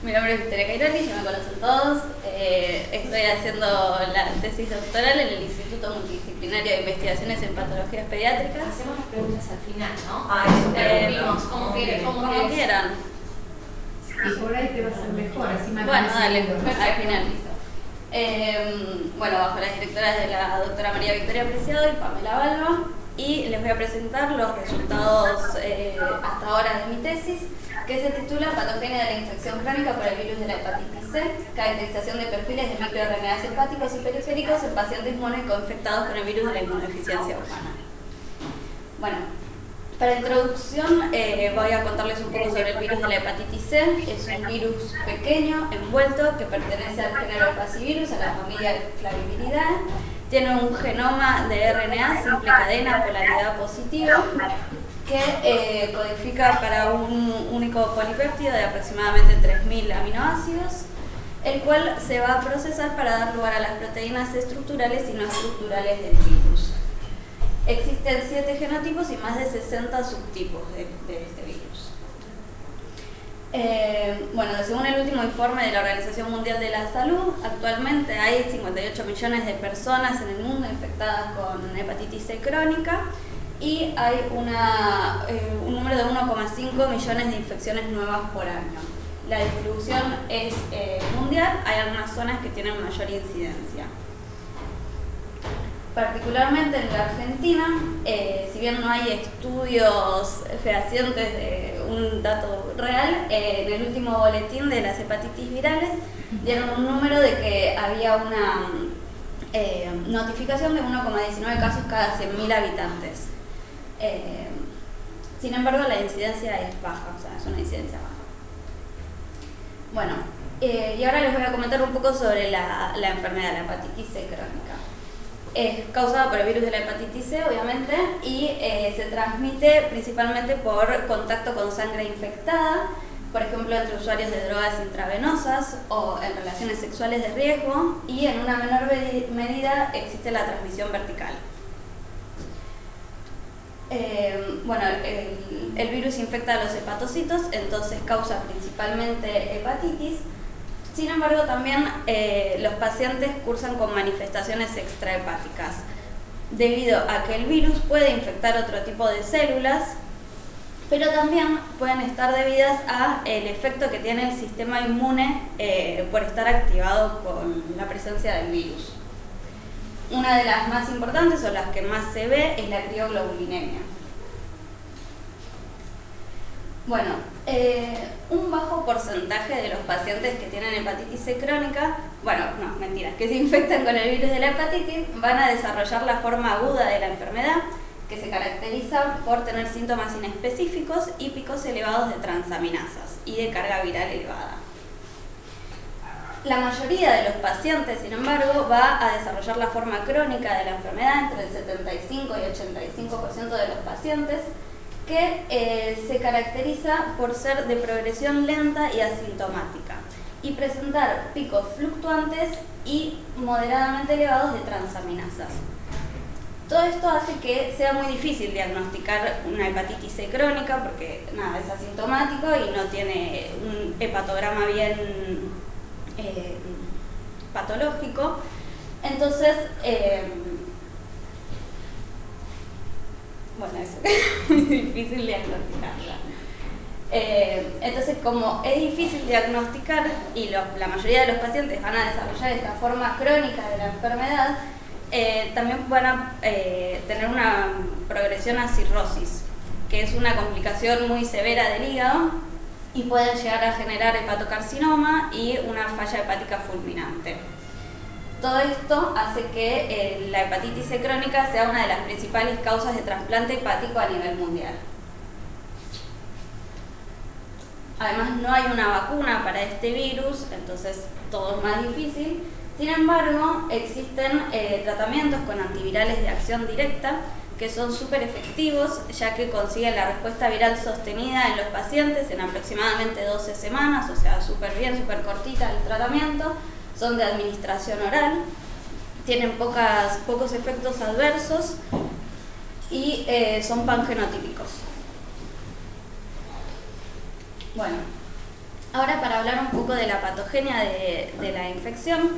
Mi nombre es Victoria Cairoli, ya me conocen todos. Estoy haciendo la tesis doctoral en el Instituto Multidisciplinario de Investigaciones en Patologías Pediátricas. Hacemos las preguntas al final, ¿no? Eso preguntimos, como quieran. Y por ahí te va a ser mejor, así más. Bueno, dale, al final. Bueno, bajo las directoras de la doctora María Victoria Preciado y Pamela Balba, y les voy a presentar los resultados hasta ahora de mi tesis, que se titula Patogenia de la infección crónica por el virus de la hepatitis C, caracterización de perfiles de microRNAs hepáticos y periféricos en pacientes monoinfectados con el virus de la inmunodeficiencia humana. Bueno, para introducción voy a contarles un poco sobre el virus de la hepatitis C. Es un virus pequeño, envuelto, que pertenece al género Pacivirus, a la familia Flaviviridae. Tiene un genoma de RNA simple cadena polaridad positiva que codifica para un único polipéptido de aproximadamente 3.000 aminoácidos, el cual se va a procesar para dar lugar a las proteínas estructurales y no estructurales del virus. Existen 7 genotipos y más de 60 subtipos de este virus. Bueno, según el último informe de la Organización Mundial de la Salud, actualmente hay 58 millones de personas en el mundo infectadas con hepatitis C crónica y hay un número de 1,5 millones de infecciones nuevas por año. La distribución es mundial, hay algunas zonas que tienen mayor incidencia. Particularmente en la Argentina, si bien no hay estudios fehacientes de un dato real, en el último boletín de las hepatitis virales dieron un número de que había una notificación de 1,19 casos cada 100.000 habitantes. Sin embargo, la incidencia es baja, o sea, es una incidencia baja. Bueno, y ahora les voy a comentar un poco sobre la enfermedad, la hepatitis C crónica. Es causada por el virus de la hepatitis C, obviamente, y se transmite principalmente por contacto con sangre infectada, por ejemplo, entre usuarios de drogas intravenosas o en relaciones sexuales de riesgo, y en una menor medida existe la transmisión vertical. Bueno, el virus infecta a los hepatocitos, entonces causa principalmente hepatitis. Sin embargo, también los pacientes cursan con manifestaciones extrahepáticas, debido a que el virus puede infectar otro tipo de células, pero también pueden estar debidas a el efecto que tiene el sistema inmune por estar activado con la presencia del virus. Una de las más importantes o las que más se ve es la crioglobulinemia. Bueno, un bajo porcentaje de los pacientes que tienen hepatitis C crónica, que se infectan con el virus de la hepatitis, van a desarrollar la forma aguda de la enfermedad, que se caracteriza por tener síntomas inespecíficos y picos elevados de transaminasas y de carga viral elevada. La mayoría de los pacientes, sin embargo, va a desarrollar la forma crónica de la enfermedad, entre el 75 y 85% de los pacientes, que se caracteriza por ser de progresión lenta y asintomática y presentar picos fluctuantes y moderadamente elevados de transaminasas. Todo esto hace que sea muy difícil diagnosticar una hepatitis C crónica porque es asintomático y no tiene un hepatograma bien patológico. Entonces, eso es muy difícil diagnosticarla. Entonces, como es difícil diagnosticar y la mayoría de los pacientes van a desarrollar esta forma crónica de la enfermedad, también van a tener una progresión a cirrosis, que es una complicación muy severa del hígado y pueden llegar a generar hepatocarcinoma y una falla hepática fulminante. Todo esto hace que la hepatitis C crónica sea una de las principales causas de trasplante hepático a nivel mundial. Además, no hay una vacuna para este virus, entonces todo es más difícil. Sin embargo, existen tratamientos con antivirales de acción directa que son súper efectivos, ya que consiguen la respuesta viral sostenida en los pacientes en aproximadamente 12 semanas, o sea, súper bien, súper cortita el tratamiento. Son de administración oral, tienen pocos efectos adversos y son pangenotípicos. Bueno, Ahora, para hablar un poco de la patogenia de la infección,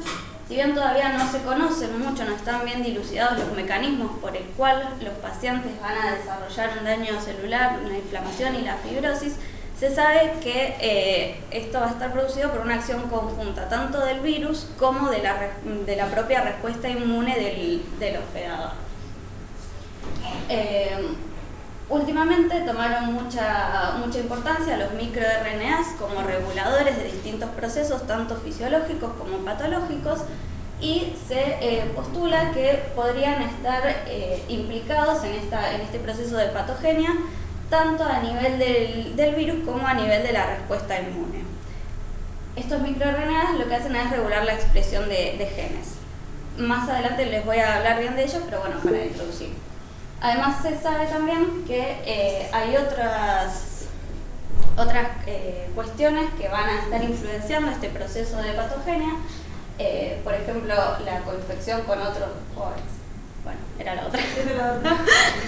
si bien todavía no se conocen mucho, no están bien dilucidados los mecanismos por el cual los pacientes van a desarrollar un daño celular, una inflamación y la fibrosis, se sabe que esto va a estar producido por una acción conjunta tanto del virus como de la propia respuesta inmune del hospedador. Últimamente tomaron mucha importancia los microRNAs como reguladores de distintos procesos, tanto fisiológicos como patológicos, y se postula que podrían estar implicados en este proceso de patogenia, tanto a nivel del virus como a nivel de la respuesta inmune. Estos microRNAs lo que hacen es regular la expresión de genes. Más adelante les voy a hablar bien de ellos, pero bueno, para introducir. Además se sabe también que hay otras cuestiones que van a estar influenciando este proceso de patogenia. Por ejemplo, la coinfección con otros... Bueno, era la otra.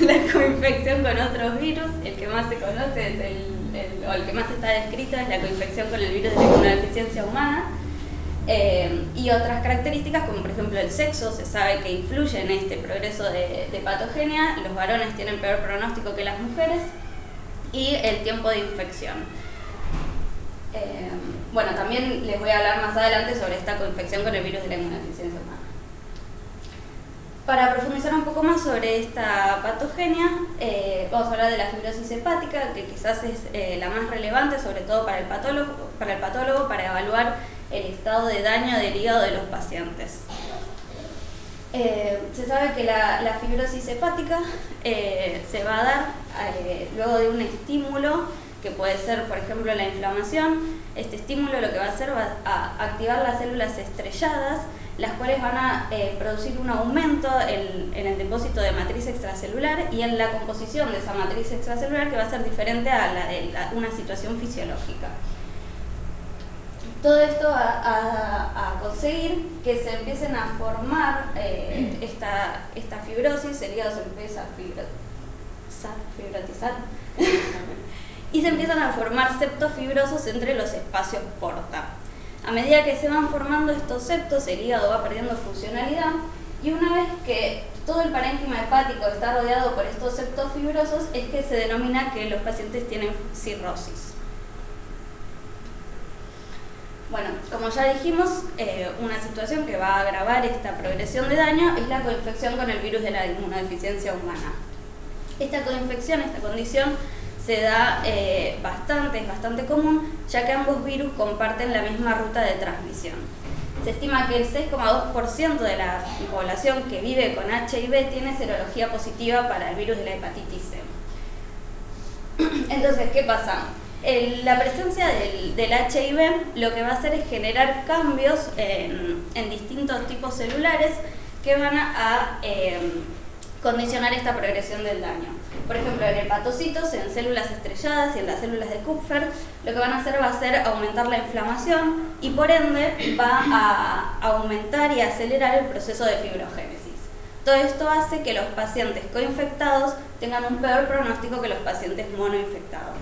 La coinfección con otros virus, el que más se conoce es el que más está descrito es la coinfección con el virus de la inmunodeficiencia humana. Y otras características como por ejemplo el sexo, se sabe que influye en este progreso de patogenia. Los varones tienen peor pronóstico que las mujeres, y el tiempo de infección. Bueno, también les voy a hablar más adelante sobre esta coinfección con el virus de la inmunodeficiencia humana. Para profundizar un poco más sobre esta patogenia, vamos a hablar de la fibrosis hepática, que quizás es la más relevante, sobre todo para el patólogo, para evaluar el estado de daño del hígado de los pacientes. Se sabe que la fibrosis hepática se va a dar luego de un estímulo, que puede ser, por ejemplo, la inflamación. Este estímulo lo que va a hacer va a activar las células estrelladas, las cuales van a producir un aumento en el depósito de matriz extracelular y en la composición de esa matriz extracelular, que va a ser diferente a la de una situación fisiológica. Todo esto va a conseguir que se empiecen a formar esta fibrosis, el hígado se empieza a fibrotizar y se empiezan a formar septos fibrosos entre los espacios porta. A medida que se van formando estos septos, el hígado va perdiendo funcionalidad, y una vez que todo el parénquima hepático está rodeado por estos septos fibrosos, es que se denomina que los pacientes tienen cirrosis. Bueno, como ya dijimos, una situación que va a agravar esta progresión de daño es la coinfección con el virus de la inmunodeficiencia humana. Esta coinfección, esta condición, se da es bastante común, ya que ambos virus comparten la misma ruta de transmisión. Se estima que el 6,2% de la población que vive con HIV tiene serología positiva para el virus de la hepatitis C. Entonces, ¿qué pasa? La presencia del HIV lo que va a hacer es generar cambios en distintos tipos celulares que van a condicionar esta progresión del daño. Por ejemplo, en hepatocitos, en células estrelladas y en las células de Kupffer, lo que van a hacer va a ser aumentar la inflamación y por ende va a aumentar y acelerar el proceso de fibrogénesis. Todo esto hace que los pacientes coinfectados tengan un peor pronóstico que los pacientes monoinfectados.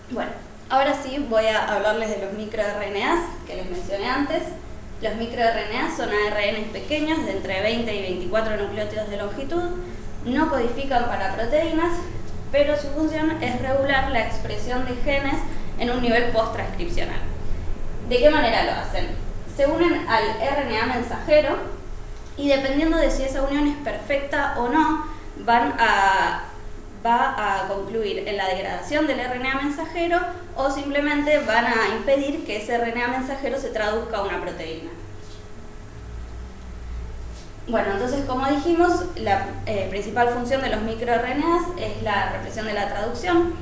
Bueno, ahora sí voy a hablarles de los microRNAs que les mencioné antes. Los microRNAs son ARNs pequeños de entre 20 y 24 nucleótidos de longitud, no codifican para proteínas, pero su función es regular la expresión de genes en un nivel post-transcripcional. ¿De qué manera lo hacen? Se unen al RNA mensajero y dependiendo de si esa unión es perfecta o no, va a concluir en la degradación del RNA mensajero o simplemente van a impedir que ese RNA mensajero se traduzca a una proteína. Bueno, entonces como dijimos, la principal función de los microRNAs es la represión de la traducción.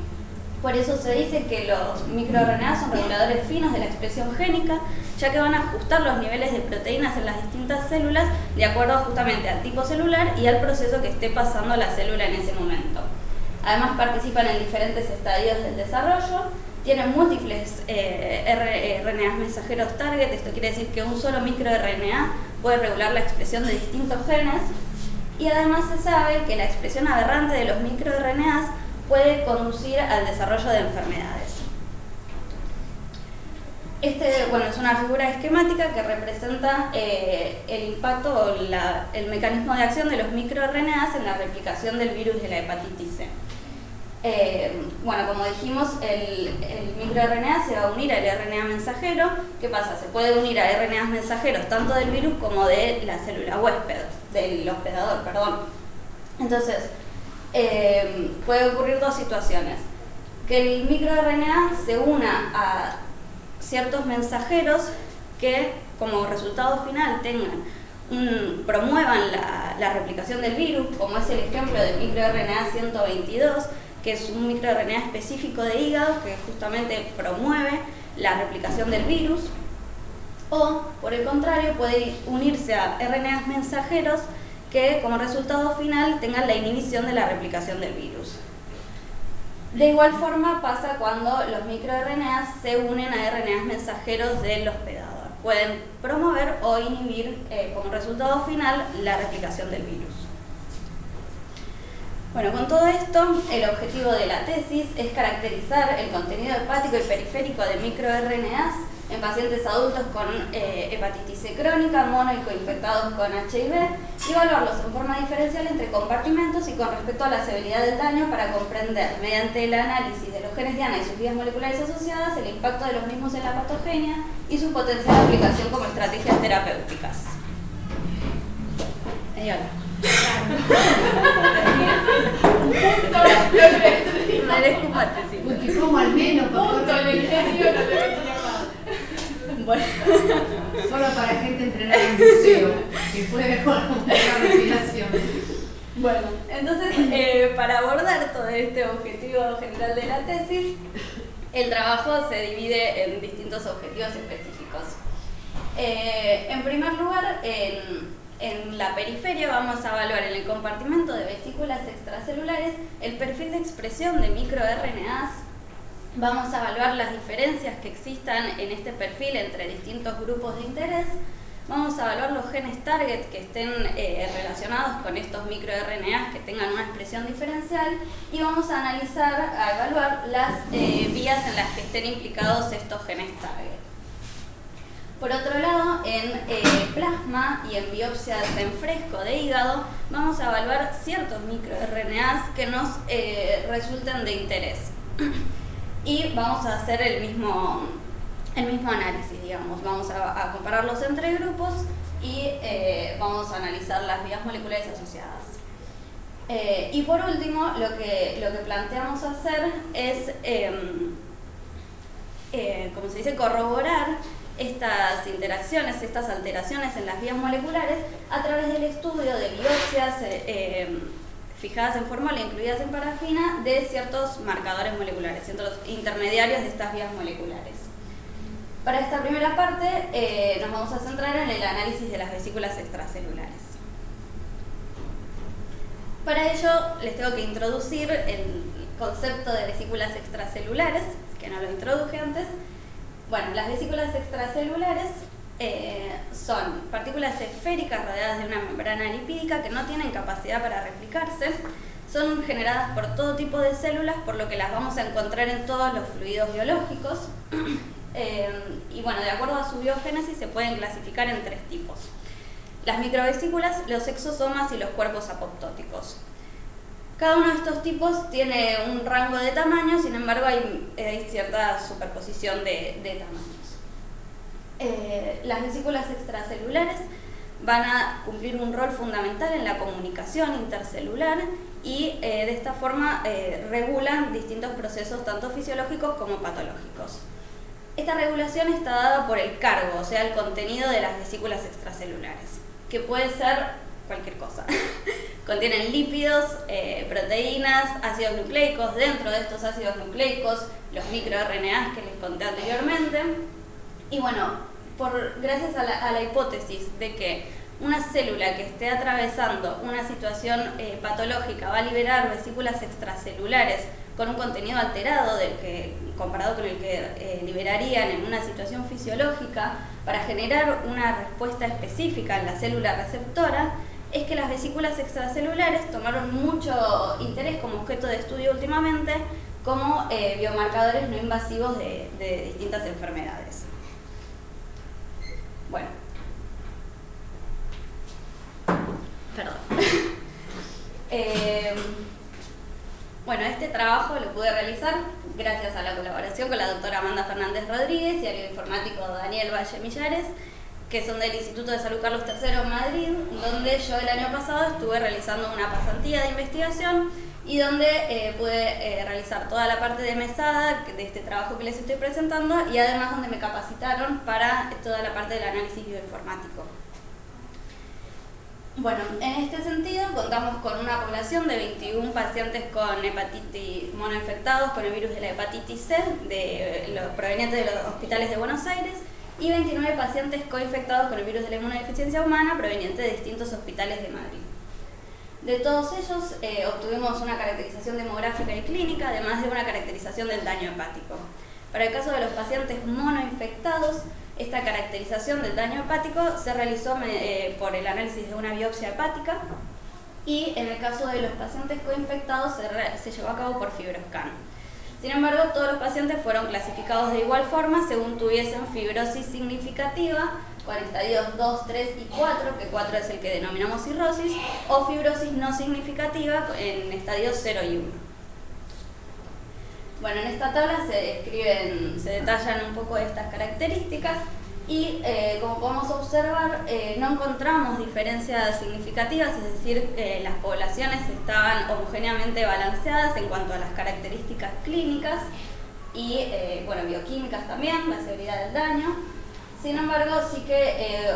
Por eso se dice que los microRNAs son reguladores finos de la expresión génica, ya que van a ajustar los niveles de proteínas en las distintas células de acuerdo justamente al tipo celular y al proceso que esté pasando la célula en ese momento. Además participan en diferentes estadios del desarrollo, tienen múltiples RNAs mensajeros target, esto quiere decir que un solo microRNA puede regular la expresión de distintos genes, y además se sabe que la expresión aberrante de los microRNAs puede conducir al desarrollo de enfermedades. Bueno, es una figura esquemática que representa el impacto o el mecanismo de acción de los microRNAs en la replicación del virus de la hepatitis C. Bueno, como dijimos, el microRNA se va a unir al RNA mensajero. ¿Qué pasa? Se puede unir a RNAs mensajeros tanto del virus como de la célula huésped, del hospedador, perdón. Entonces, puede ocurrir dos situaciones. Que el microRNA se una a ciertos mensajeros que como resultado final promuevan la replicación del virus, como es el ejemplo del microRNA 122, que es un microRNA específico de hígado que justamente promueve la replicación del virus, o por el contrario puede unirse a RNAs mensajeros que como resultado final tengan la inhibición de la replicación del virus. De igual forma pasa cuando los microRNAs se unen a RNAs mensajeros del hospedador. Pueden promover o inhibir como resultado final la replicación del virus. Bueno, con todo esto, el objetivo de la tesis es caracterizar el contenido hepático y periférico de microRNAs en pacientes adultos con hepatitis C crónica, mono y coinfectados con HIV, y evaluarlos en forma diferencial entre compartimentos y con respecto a la severidad del daño para comprender, mediante el análisis de los genes diana y sus vías moleculares asociadas, el impacto de los mismos en la patogenia y su potencial aplicación como estrategias terapéuticas. Como al menos, Bueno. Solo para gente entrenada en museo, que puede con la respiración. Bueno, entonces, para abordar todo este objetivo general de la tesis, el trabajo se divide en distintos objetivos específicos. En primer lugar, en la periferia vamos a evaluar en el compartimento de vesículas extracelulares el perfil de expresión de microRNAs. Vamos a evaluar las diferencias que existan en este perfil entre distintos grupos de interés. Vamos a evaluar los genes target que estén relacionados con estos microRNAs que tengan una expresión diferencial, y vamos a evaluar las vías en las que estén implicados estos genes target. Por otro lado, en plasma y en biopsias en fresco de hígado, vamos a evaluar ciertos microRNAs que nos resulten de interés. Y vamos a hacer el mismo análisis, digamos. Vamos a compararlos entre grupos y vamos a analizar las vías moleculares asociadas. Y por último, lo que planteamos hacer es, como se dice, corroborar estas interacciones, estas alteraciones en las vías moleculares a través del estudio de biopsias fijadas en fórmula e incluidas en parafina de ciertos marcadores moleculares, ciertos intermediarios de estas vías moleculares. Para esta primera parte nos vamos a centrar en el análisis de las vesículas extracelulares. Para ello les tengo que introducir el concepto de vesículas extracelulares, que no lo introduje antes. Bueno, las vesículas extracelulares son partículas esféricas rodeadas de una membrana lipídica que no tienen capacidad para replicarse. Son generadas por todo tipo de células, por lo que las vamos a encontrar en todos los fluidos biológicos. Y bueno, de acuerdo a su biogénesis se pueden clasificar en tres tipos: las microvesículas, los exosomas y los cuerpos apoptóticos. Cada uno de estos tipos tiene un rango de tamaño, sin embargo hay cierta superposición de tamaños. Las vesículas extracelulares van a cumplir un rol fundamental en la comunicación intercelular y de esta forma regulan distintos procesos tanto fisiológicos como patológicos. Esta regulación está dada por el cargo, o sea, el contenido de las vesículas extracelulares, que puede ser cualquier cosa. Contienen lípidos, proteínas, ácidos nucleicos. Dentro de estos ácidos nucleicos, los microRNAs que les conté anteriormente. Y bueno, gracias a la hipótesis de que una célula que esté atravesando una situación patológica va a liberar vesículas extracelulares con un contenido alterado comparado con el que liberarían en una situación fisiológica, para generar una respuesta específica en la célula receptora, es que las vesículas extracelulares tomaron mucho interés como objeto de estudio últimamente como biomarcadores no invasivos de distintas enfermedades. Bueno. Perdón. Bueno, este trabajo lo pude realizar gracias a la colaboración con la doctora Amanda Fernández Rodríguez y al bioinformático Daniel Valle Millares, que son del Instituto de Salud Carlos III en Madrid, donde yo el año pasado estuve realizando una pasantía de investigación y donde pude realizar toda la parte de mesada de este trabajo que les estoy presentando y además donde me capacitaron para toda la parte del análisis bioinformático. Bueno, en este sentido contamos con una población de 21 pacientes con hepatitis monoinfectados con el virus de la hepatitis C provenientes de los hospitales de Buenos Aires y 29 pacientes coinfectados con el virus de la inmunodeficiencia humana provenientes de distintos hospitales de Madrid. De todos ellos obtuvimos una caracterización demográfica y clínica, además de una caracterización del daño hepático. Para el caso de los pacientes monoinfectados, esta caracterización del daño hepático se realizó por el análisis de una biopsia hepática y en el caso de los pacientes coinfectados se llevó a cabo por FibroScan. Sin embargo, todos los pacientes fueron clasificados de igual forma según tuviesen fibrosis significativa con estadios 2, 3 y 4, que 4 es el que denominamos cirrosis, o fibrosis no significativa en estadios 0 y 1. Bueno, en esta tabla se detallan un poco estas características y como podemos observar no encontramos diferencias significativas, es decir, las poblaciones estaban homogéneamente balanceadas en cuanto a las características clínicas y bioquímicas también, la severidad del daño. Sin embargo, sí que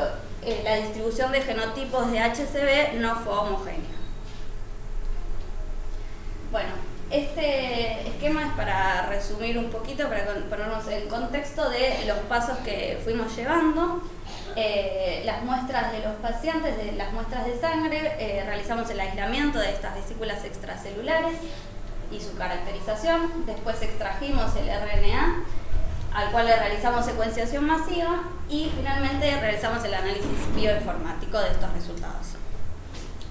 la distribución de genotipos de HCV no fue homogénea. Bueno, este esquema es para resumir un poquito, para ponernos en contexto de los pasos que fuimos llevando. Las muestras de los pacientes, de las muestras de sangre, realizamos el aislamiento de estas vesículas extracelulares y su caracterización. Después extrajimos el RNA, al cual le realizamos secuenciación masiva y finalmente realizamos el análisis bioinformático de estos resultados.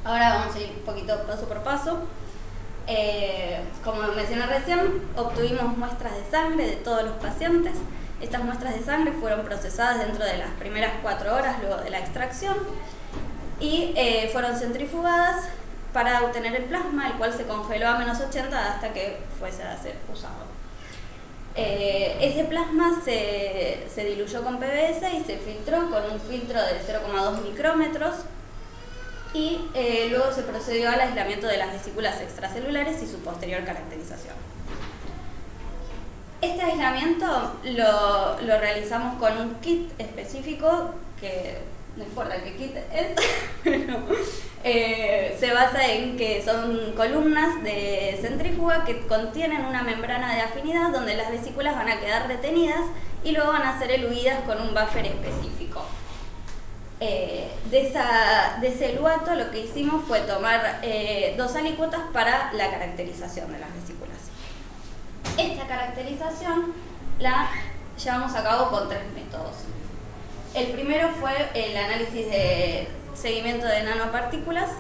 Ahora vamos a ir un poquito paso por paso. Como mencioné recién, obtuvimos muestras de sangre de todos los pacientes. Estas muestras de sangre fueron procesadas dentro de las primeras 4 horas luego de la extracción y fueron centrifugadas para obtener el plasma, el cual se congeló a menos 80 hasta que fuese a ser usado. Ese plasma se diluyó con PBS y se filtró con un filtro de 0,2 micrómetros y luego se procedió al aislamiento de las vesículas extracelulares y su posterior caracterización. Este aislamiento lo realizamos con un kit específico que no importa qué kit es, pero se basa en que son columnas de centrífuga que contienen una membrana de afinidad donde las vesículas van a quedar retenidas y luego van a ser eluidas con un buffer específico. De ese eluato lo que hicimos fue tomar 2 alícuotas para la caracterización de las vesículas. Esta caracterización la llevamos a cabo con 3 métodos. El primero fue el análisis de seguimiento de nanopartículas,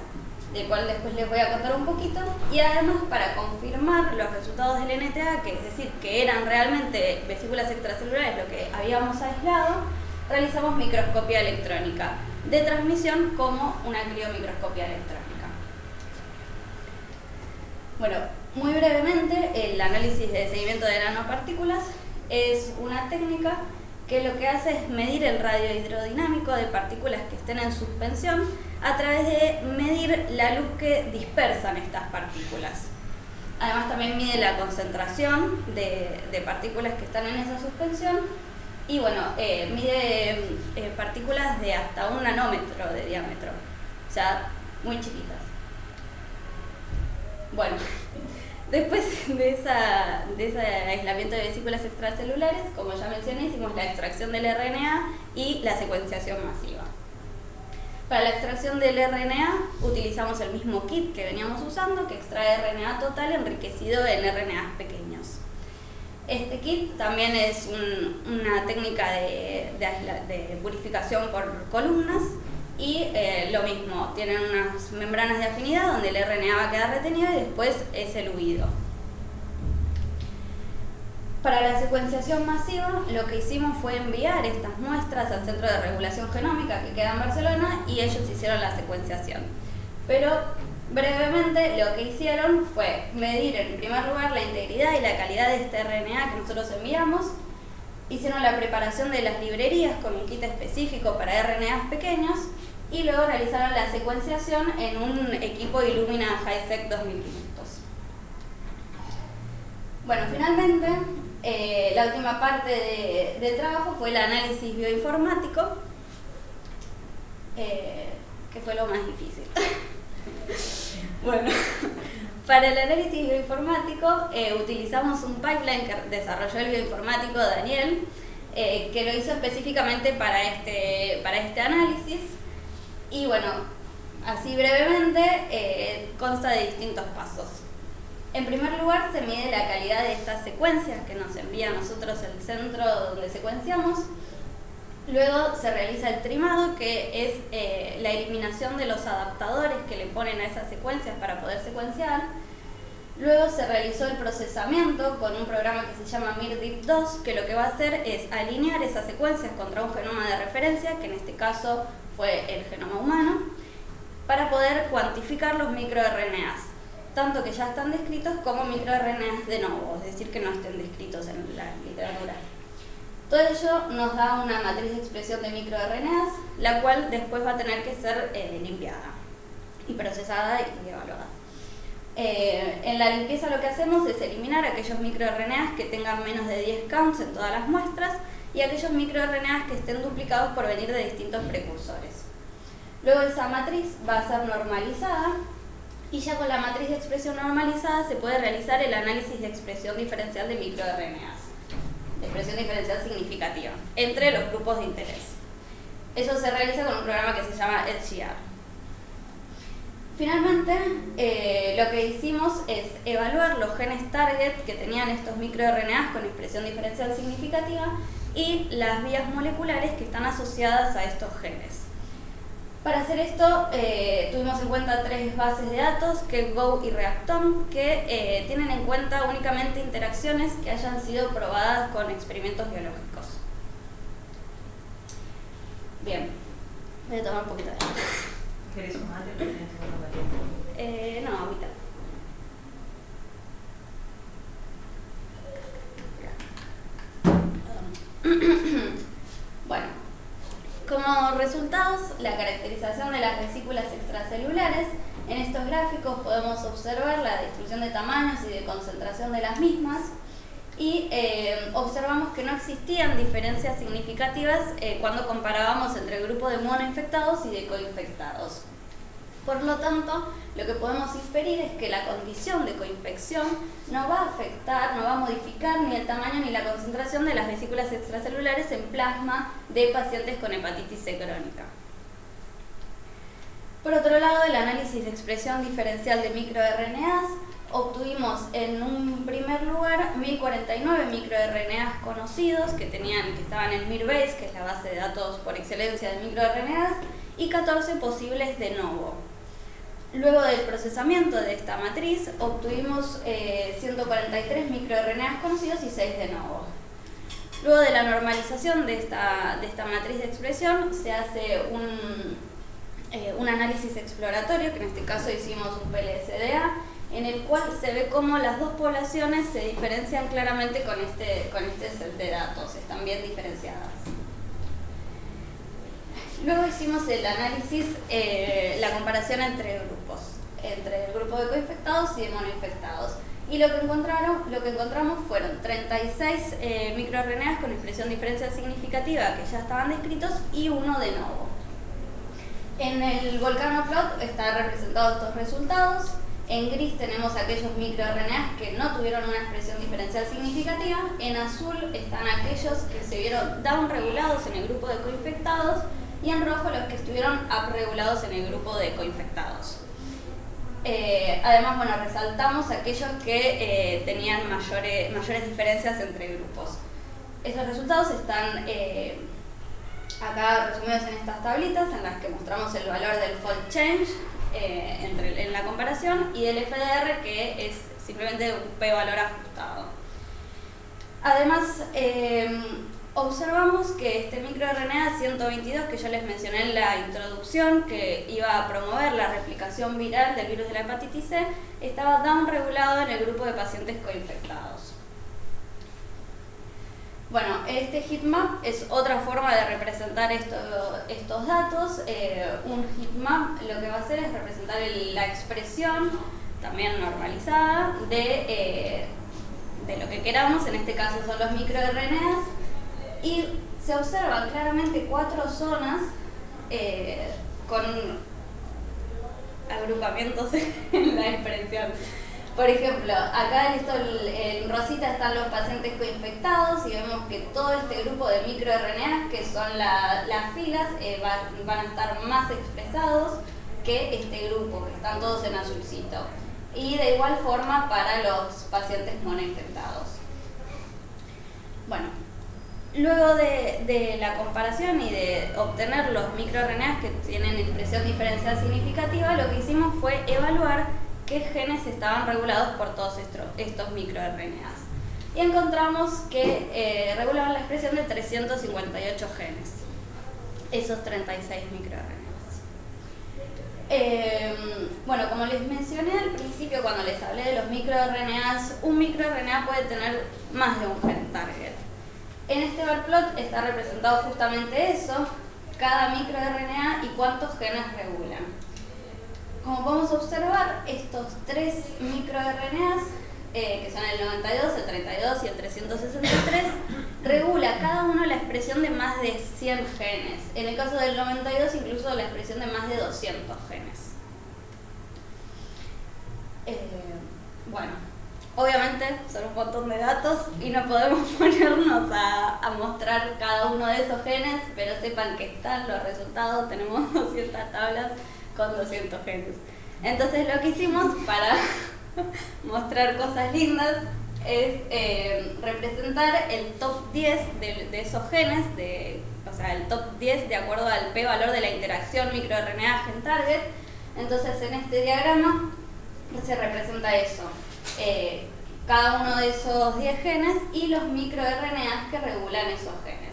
del cual después les voy a contar un poquito, y además para confirmar los resultados del NTA, que es decir, que eran realmente vesículas extracelulares lo que habíamos aislado, realizamos microscopía electrónica de transmisión como una criomicroscopía electrónica. Bueno, muy brevemente, el análisis de seguimiento de nanopartículas es una técnica que lo que hace es medir el radio hidrodinámico de partículas que estén en suspensión a través de medir la luz que dispersan estas partículas. Además también mide la concentración de partículas que están en esa suspensión y bueno, mide partículas de hasta 1 nanómetro de diámetro, o sea, muy chiquitas. Bueno, después de ese aislamiento de vesículas extracelulares, como ya mencioné, hicimos la extracción del RNA y la secuenciación masiva. Para la extracción del RNA utilizamos el mismo kit que veníamos usando, que extrae RNA total enriquecido en RNAs pequeños. Este kit también es una técnica de purificación por columnas y lo mismo, tienen unas membranas de afinidad donde el RNA va a quedar retenido y después es eluido. Para la secuenciación masiva, lo que hicimos fue enviar estas muestras al Centro de Regulación Genómica que queda en Barcelona y ellos hicieron la secuenciación. Pero brevemente lo que hicieron fue medir en primer lugar la integridad y la calidad de este RNA que nosotros enviamos, hicieron la preparación de las librerías con un kit específico para RNAs pequeños y luego realizaron la secuenciación en un equipo Illumina HiSeq 2500. Bueno, finalmente, la última parte del trabajo fue el análisis bioinformático, que fue lo más difícil. Bueno, para el análisis bioinformático utilizamos un pipeline que desarrolló el bioinformático Daniel, que lo hizo específicamente para este análisis. Y bueno, así brevemente, consta de distintos pasos. En primer lugar, se mide la calidad de estas secuencias que nos envía a nosotros el centro donde secuenciamos. Luego se realiza el trimado, que es la eliminación de los adaptadores que le ponen a esas secuencias para poder secuenciar. Luego se realizó el procesamiento con un programa que se llama MIRDIP2, que lo que va a hacer es alinear esas secuencias contra un genoma de referencia, que en este caso fue el genoma humano, para poder cuantificar los microRNAs, tanto que ya están descritos como microRNAs de novo, es decir, que no estén descritos en la literatura. Todo ello nos da una matriz de expresión de microRNAs, la cual después va a tener que ser limpiada y procesada y evaluada. En la limpieza lo que hacemos es eliminar aquellos microRNAs que tengan menos de 10 counts en todas las muestras y aquellos microRNAs que estén duplicados por venir de distintos precursores. Luego esa matriz va a ser normalizada y ya con la matriz de expresión normalizada se puede realizar el análisis de expresión diferencial de microRNAs, de expresión diferencial significativa, entre los grupos de interés. Eso se realiza con un programa que se llama EdgeR. Finalmente, lo que hicimos es evaluar los genes target que tenían estos microRNAs con expresión diferencial significativa y las vías moleculares que están asociadas a estos genes. Para hacer esto, tuvimos en cuenta 3 bases de datos, KEPGO y Reactome, que tienen en cuenta únicamente interacciones que hayan sido probadas con experimentos biológicos. Bien, voy a tomar un poquito de agua. ¿Querés un mate? ¿Tienes No, ahorita. Bueno, como resultados, la caracterización de las vesículas extracelulares. En estos gráficos podemos observar la distribución de tamaños y de concentración de las mismas y observamos que no existían diferencias significativas cuando comparábamos entre el grupo de monoinfectados y de coinfectados. Por lo tanto, lo que podemos inferir es que la condición de coinfección no va a afectar, no va a modificar ni el tamaño ni la concentración de las vesículas extracelulares en plasma de pacientes con hepatitis C crónica. Por otro lado, el análisis de expresión diferencial de microRNAs, obtuvimos en un primer lugar 1049 microRNAs conocidos que estaban en MIRBase, que es la base de datos por excelencia de microRNAs, y 14 posibles de novo. Luego del procesamiento de esta matriz, obtuvimos 143 microRNAs conocidos y 6 de novo. Luego de la normalización de esta matriz de expresión, se hace un análisis exploratorio, que en este caso hicimos un PLSDA, en el cual se ve cómo las dos poblaciones se diferencian claramente con este set de datos, están bien diferenciadas. Luego hicimos el análisis, la comparación entre grupos, entre el grupo de coinfectados y de monoinfectados. Y lo que encontramos fueron 36 microRNAs con expresión diferencial significativa que ya estaban descritos y uno de novo. En el Volcano-Plot están representados estos resultados. En gris tenemos aquellos microRNAs que no tuvieron una expresión diferencial significativa. En azul están aquellos que se vieron down-regulados en el grupo de coinfectados y en rojo los que estuvieron up-regulados en el grupo de coinfectados. Además, bueno, resaltamos aquellos que tenían mayores diferencias entre grupos. Esos resultados están acá resumidos en estas tablitas en las que mostramos el valor del fold change en la comparación y del FDR, que es simplemente un p-valor ajustado. Además, observamos que este microRNA 122, que ya les mencioné en la introducción, que iba a promover la replicación viral del virus de la hepatitis C, estaba downregulado en el grupo de pacientes coinfectados. Bueno, este heatmap es otra forma de representar estos datos. Un heatmap lo que va a hacer es representar la expresión, también normalizada, de lo que queramos, en este caso son los microRNAs, y se observan claramente 4 zonas con agrupamientos en la expresión. Por ejemplo, acá en rosita están los pacientes coinfectados y vemos que todo este grupo de microRNAs, que son las filas, van a estar más expresados que este grupo, que están todos en azulcito. Y de igual forma para los pacientes monoinfectados. Bueno, luego de la comparación y de obtener los microRNAs que tienen expresión diferencial significativa, lo que hicimos fue evaluar qué genes estaban regulados por todos estos microRNAs. Y encontramos que regulaban la expresión de 358 genes, esos 36 microRNAs. Bueno, como les mencioné al principio cuando les hablé de los microRNAs, un microRNA puede tener más de un gen target. En este bar plot está representado justamente eso, cada microRNA y cuántos genes regulan. Como podemos observar, estos 3 microRNAs, que son el 92, el 32 y el 363, regula cada uno la expresión de más de 100 genes. En el caso del 92, incluso la expresión de más de 200 genes. Bueno, obviamente son un montón de datos y no podemos ponernos a mostrar cada uno de esos genes, pero sepan que están los resultados, tenemos 200 tablas con 200 genes. Entonces lo que hicimos para mostrar cosas lindas es representar el top 10 de esos genes, o sea, el top 10 de acuerdo al p-valor de la interacción microRNA gen target. Entonces en este diagrama se representa eso, cada uno de esos 10 genes y los microRNAs que regulan esos genes.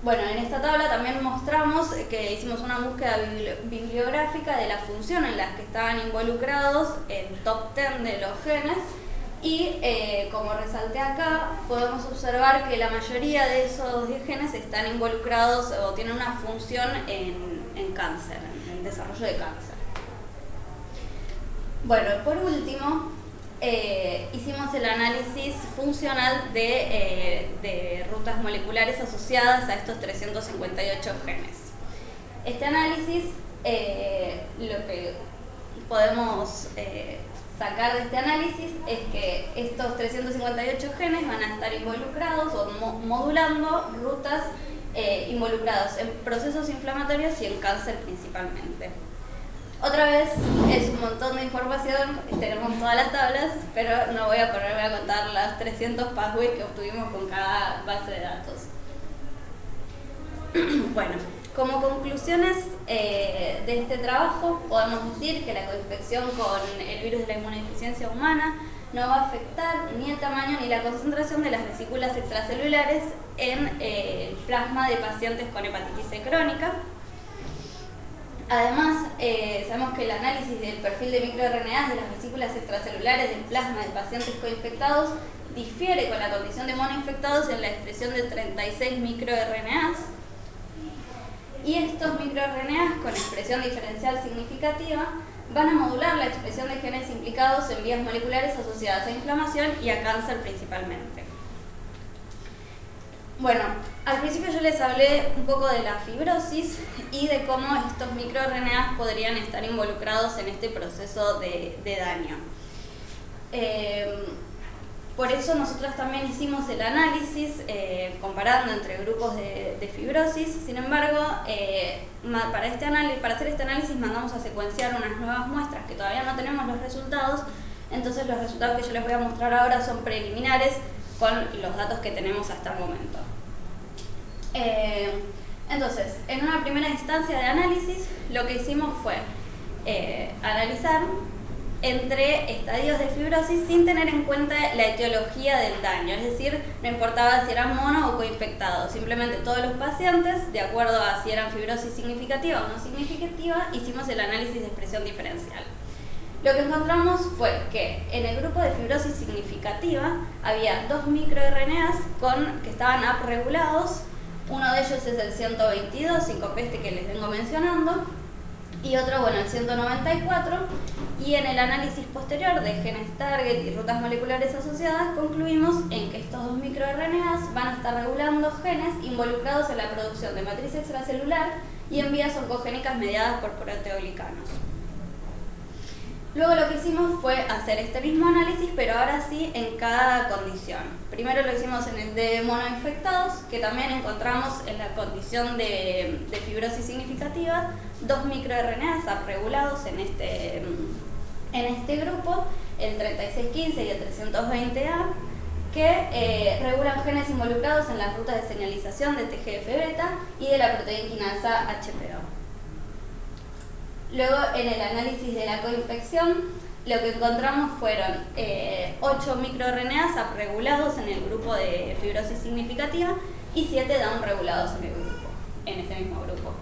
Bueno, en esta tabla también mostramos que hicimos una búsqueda bibliográfica de la función en la que estaban involucrados el top 10 de los genes y como resalté acá, podemos observar que la mayoría de esos 10 genes están involucrados o tienen una función en cáncer, en el desarrollo de cáncer. Bueno, por último, hicimos el análisis funcional de rutas moleculares asociadas a estos 358 genes. Este análisis, lo que podemos sacar de este análisis es que estos 358 genes van a estar involucrados o modulando rutas involucradas en procesos inflamatorios y en cáncer principalmente. Otra vez es un montón de información, tenemos todas las tablas, pero no voy a ponerme a contar las 300 pathways que obtuvimos con cada base de datos. Bueno, como conclusiones de este trabajo, podemos decir que la coinfección con el virus de la inmunodeficiencia humana no va a afectar ni el tamaño ni la concentración de las vesículas extracelulares en el plasma de pacientes con hepatitis C crónica. Además, sabemos que el análisis del perfil de microRNAs de las vesículas extracelulares del plasma de pacientes coinfectados difiere con la condición de monoinfectados en la expresión de 36 microRNAs. Y estos microRNAs con expresión diferencial significativa van a modular la expresión de genes implicados en vías moleculares asociadas a inflamación y a cáncer principalmente. Bueno, al principio yo les hablé un poco de la fibrosis y de cómo estos microRNAs podrían estar involucrados en este proceso de daño. Por eso nosotros también hicimos el análisis comparando entre grupos de fibrosis. Sin embargo, para hacer este análisis mandamos a secuenciar unas nuevas muestras que todavía no tenemos los resultados. Entonces los resultados que yo les voy a mostrar ahora son preliminares con los datos que tenemos hasta el momento. Entonces, en una primera instancia de análisis, lo que hicimos fue analizar entre estadios de fibrosis sin tener en cuenta la etiología del daño, es decir, no importaba si eran mono o coinfectados, simplemente todos los pacientes, de acuerdo a si eran fibrosis significativa o no significativa, hicimos el análisis de expresión diferencial. Lo que encontramos fue que en el grupo de fibrosis significativa había 2 microRNAs que estaban upregulados. Uno de ellos es el 122, 5P que les vengo mencionando, y otro, bueno, el 194, y en el análisis posterior de genes target y rutas moleculares asociadas concluimos en que estos 2 microRNAs van a estar regulando genes involucrados en la producción de matriz extracelular y en vías oncogénicas mediadas por proteoglicanos. Luego lo que hicimos fue hacer este mismo análisis, pero ahora sí en cada condición. Primero lo hicimos en el de monoinfectados, que también encontramos en la condición de fibrosis significativa 2 microRNAs upregulados en este grupo, el 3615 y el 320A, que regulan genes involucrados en las rutas de señalización de TGF-beta y de la proteína quinasa HPO. Luego, en el análisis de la coinfección, lo que encontramos fueron 8 microRNAs upregulados en el grupo de fibrosis significativa y 7 downregulados en ese mismo grupo.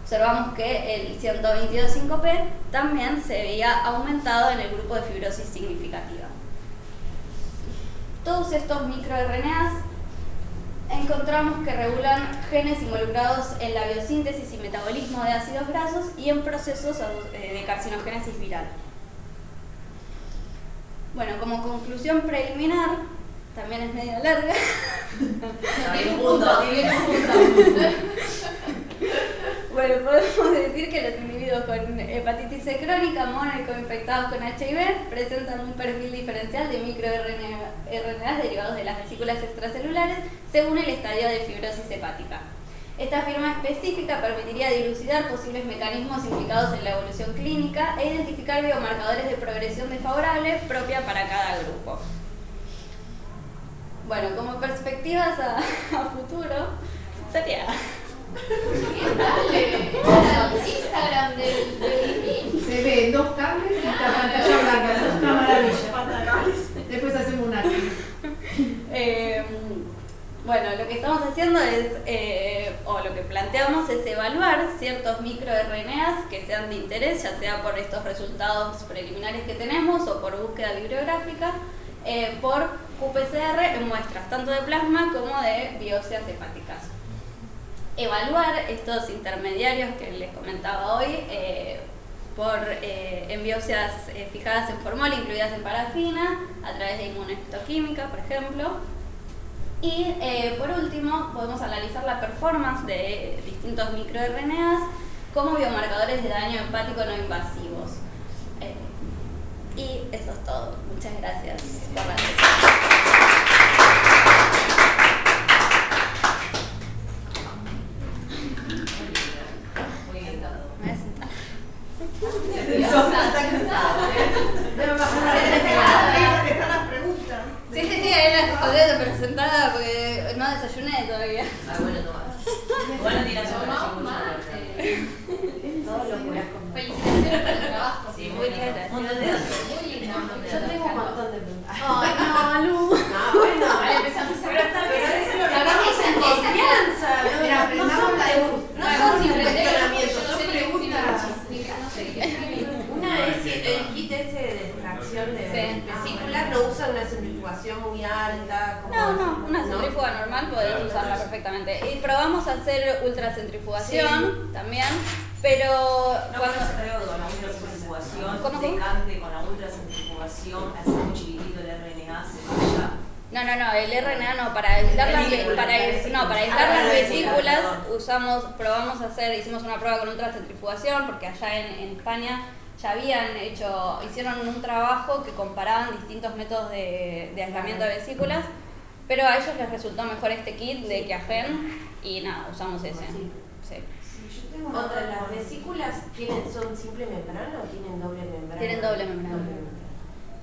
Observamos que el 122.5P también se veía aumentado en el grupo de fibrosis significativa. Todos estos microRNAs encontramos que regulan genes involucrados en la biosíntesis y metabolismo de ácidos grasos y en procesos de carcinogénesis viral. Bueno, como conclusión preliminar, también es medio larga. Tiene un punto. Bueno, podemos decir que los individuos con hepatitis C crónica, mono y coinfectados con HIV presentan un perfil diferencial de microRNAs derivados de las vesículas extracelulares según el estadio de fibrosis hepática. Esta firma específica permitiría dilucidar posibles mecanismos implicados en la evolución clínica e identificar biomarcadores de progresión desfavorable propia para cada grupo. Bueno, como perspectivas a futuro, sería... Dale, Instagram del Se ven 2 cables y esta pantalla blanca, eso es una maravilla. Después hacemos un arte. Bueno, lo que estamos haciendo es, o lo que planteamos es evaluar ciertos microRNAs que sean de interés, ya sea por estos resultados preliminares que tenemos o por búsqueda bibliográfica, por qPCR en muestras tanto de plasma como de biopsias hepáticas. Evaluar estos intermediarios que les comentaba hoy en biopsias fijadas en formol, incluidas en parafina, a través de inmunohistoquímica, por ejemplo. Y por último, podemos analizar la performance de distintos microRNAs como biomarcadores de daño hepático no invasivos. Y eso es todo. Muchas gracias por la atención. Sí, ahí la estoy presentada porque no desayuné todavía. Ah, bueno, toma. Bueno, tiras Todo lo curas con felicitaciones por el trabajo. Sí, muchas gracias. Muy lindo. Yo tengo un montón de preguntas. Ay, no, Lu. Bueno, Ahora empezamos a pero está bien, eso lo Hagamos hagamos en confianza. Mira, aprendamos la No son siempre cuestionamientos, son yo preguntas. no sé. Una es el kit ese de extracción de vesículas, no usa una centrifugación muy alta. No, una centrífuga normal podés usarla perfectamente. Y probamos a hacer ultracentrifugación también, pero No, cuando... pero se traigo con la ultracentrifugación, ¿Cómo? secante con la ultracentrifugación, hacer un chiquitito el RNA, se vaya. No, el RNA no, para aislar las vesículas hicimos una prueba con ultracentrifugación porque allá en España ya hicieron un trabajo que comparaban distintos métodos de aislamiento de vesículas, pero a ellos les resultó mejor este kit de Qiagen y nada, usamos ese. Sí. Yo tengo otra, ¿las vesículas son simple membrana o tienen doble membrana? Tienen doble membrana.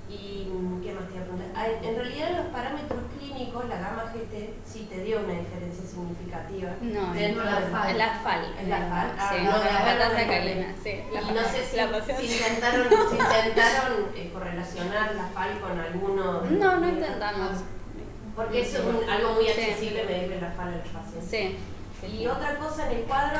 ¿Y qué más te iba a preguntar? En realidad los parámetros clínicos chicos, la gamma GT sí te dio una diferencia significativa. No, dentro la del- FAL. la FAL. Es la FAL. Sí, no, la tasa no, calina, sí. Y no sé la pasión. si intentaron correlacionar la FAL con alguno. No intentamos. Porque eso es algo muy Sí. accesible medirle la FAL a los pacientes. Sí. Y otra cosa en el cuadro,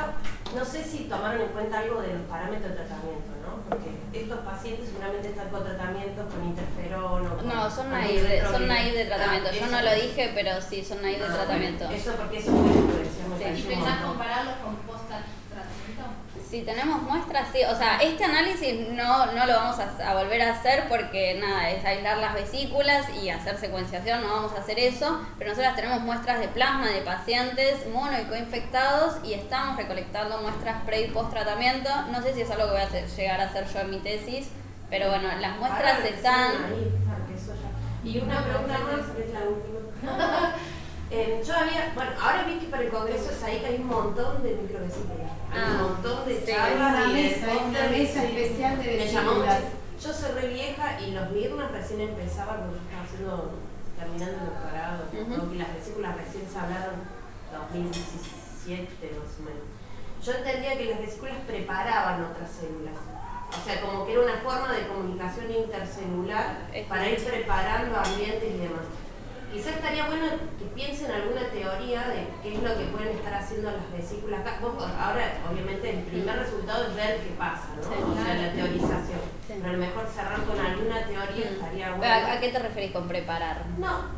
no sé si tomaron en cuenta algo de los parámetros de tratamiento, ¿no? Porque estos pacientes seguramente están con tratamiento con interferón o con... No, son con naive de tratamiento. Yo eso. no lo dije, pero sí, son naive de tratamiento. Eso porque eso fue lo que decíamos. Sí. hace ¿Y un pensás montón. compararlos con post-tratamiento? Si tenemos muestras, sí. O sea, este análisis no lo vamos a volver a hacer porque nada, es aislar las vesículas y hacer secuenciación, no vamos a hacer eso. Pero nosotras tenemos muestras de plasma de pacientes mono y coinfectados y estamos recolectando muestras pre y post tratamiento. No sé si es algo que voy a llegar a hacer yo en mi tesis, pero bueno, las muestras Ahora están... ahí, porque eso ya- Y una pregunta más, que es la última. Bueno, ahora vi que para el congreso es ahí que hay un montón de microvesículas. Hay un montón de sí. Hay charlas una y de mesa, hay una póster, mesa sí. especial de Me llamó vesículas. mucho. Yo soy re vieja y los viernes recién empezaba porque estaba terminando el doctorado. Ujú. Y las vesículas recién se hablaron 2017 más o menos. Yo entendía que las vesículas preparaban otras células. O sea, como que era una forma de comunicación intercelular para ir preparando ambientes y demás. Quizás estaría bueno que piensen alguna teoría de qué es lo que pueden estar haciendo las vesículas acá. Ahora, obviamente, el primer resultado es ver qué pasa, ¿no? Sí, O sea, claro. la teorización. Sí. Pero a lo mejor cerrar con alguna teoría estaría bueno. ¿A qué te referís con preparar? No,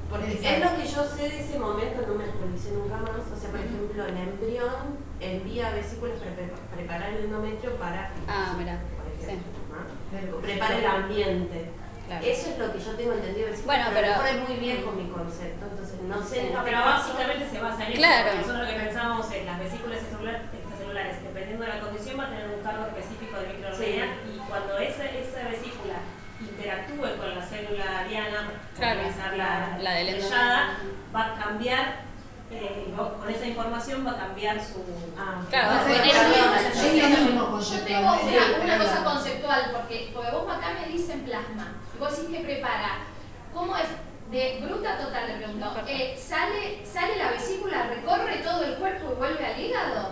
porque Exacto. es lo que yo sé de ese momento, no me actualicé nunca más. O sea, por ejemplo, el embrión envía vesículas para preparar el endometrio para... Mira, por ejemplo, sí. ¿no? Prepara el ambiente. Claro. Eso es lo que yo tengo entendido. Bueno, pero a lo pero- mejor es muy viejo mi concepto, entonces no sé. Sí. en No, qué pero caso- básicamente se basa en eso. Claro. porque Nosotros lo que pensábamos es las vesículas extracelulares, dependiendo de la condición, va a tener un cargo específico de microRNA y cuando esa vesícula interactúe con la célula diana, Claro, la del estrellada, va a cambiar, con esa información va a cambiar su... Claro, Va a ser poner- lo mismo Yo tengo conceptualmente. una cosa conceptual, porque vos acá me dicen plasma, y vos decís que prepara. ¿Cómo es? De bruta total le pregunto. ¿Sale la vesícula, recorre todo el cuerpo y vuelve al hígado?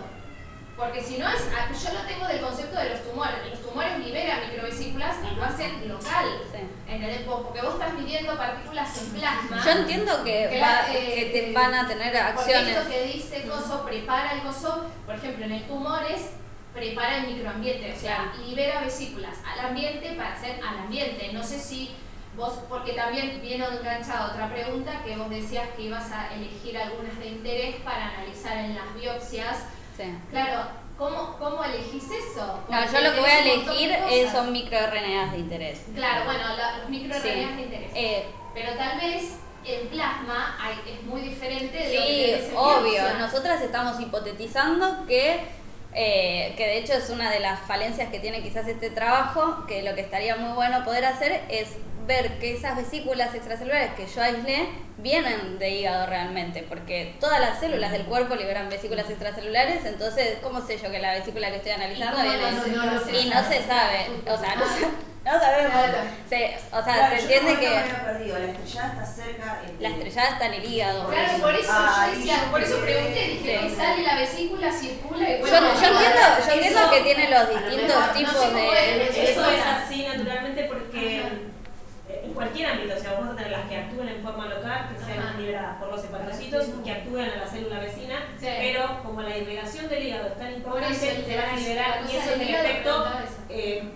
Porque si no es, yo lo tengo del concepto de los tumores. Los tumores liberan microvesículas y lo hacen local. Sí. ¿Entendés? Porque vos estás midiendo partículas en plasma. Yo entiendo que te van a tener Porque acciones. esto que dice coso, prepara el coso, por ejemplo, en el tumores, prepara el microambiente, o sea, libera vesículas al ambiente para hacer al ambiente. No sé si vos, porque también viene enganchada otra pregunta que vos decías que ibas a elegir algunas de interés para analizar en las biopsias. Sí. Claro, ¿cómo elegís eso? No, yo Porque lo que voy a tenés un montón de elegir cosas. son microRNAs de interés. Claro, bueno, los microRNAs Sí. de interés. Pero tal vez en plasma es muy diferente de lo que Sí, tenés en obvio. biopsia. Nosotras estamos hipotetizando que de hecho es una de las falencias que tiene quizás este trabajo, que lo que estaría muy bueno poder hacer es ver que esas vesículas extracelulares que yo aislé vienen de hígado realmente, porque todas las células del cuerpo liberan vesículas extracelulares, entonces, ¿cómo sé yo que la vesícula que estoy analizando ¿Y cómo viene? lo sé? Y no se sabe, o sea, no sabemos. Claro. O sea, se entiende que La estrellada está cerca. la estrellada está en el hígado. Claro, por eso Ah, yo decía, por eso pregunté, dije, Sí. que sale la vesícula, circula y Yo bueno. entiendo que tiene los distintos mejor, no tipos sé cómo de... es. Eso es así naturalmente porque en cualquier ámbito, o sea, vamos a tener las que actúen en forma local, que sean Ajá. liberadas por los hepatocitos, que actúen a la célula vecina, Sí. pero como la irrigación del hígado es tan Por eso, importante, se van a liberar la y cosa eso es del el hígado efecto preguntaba eso.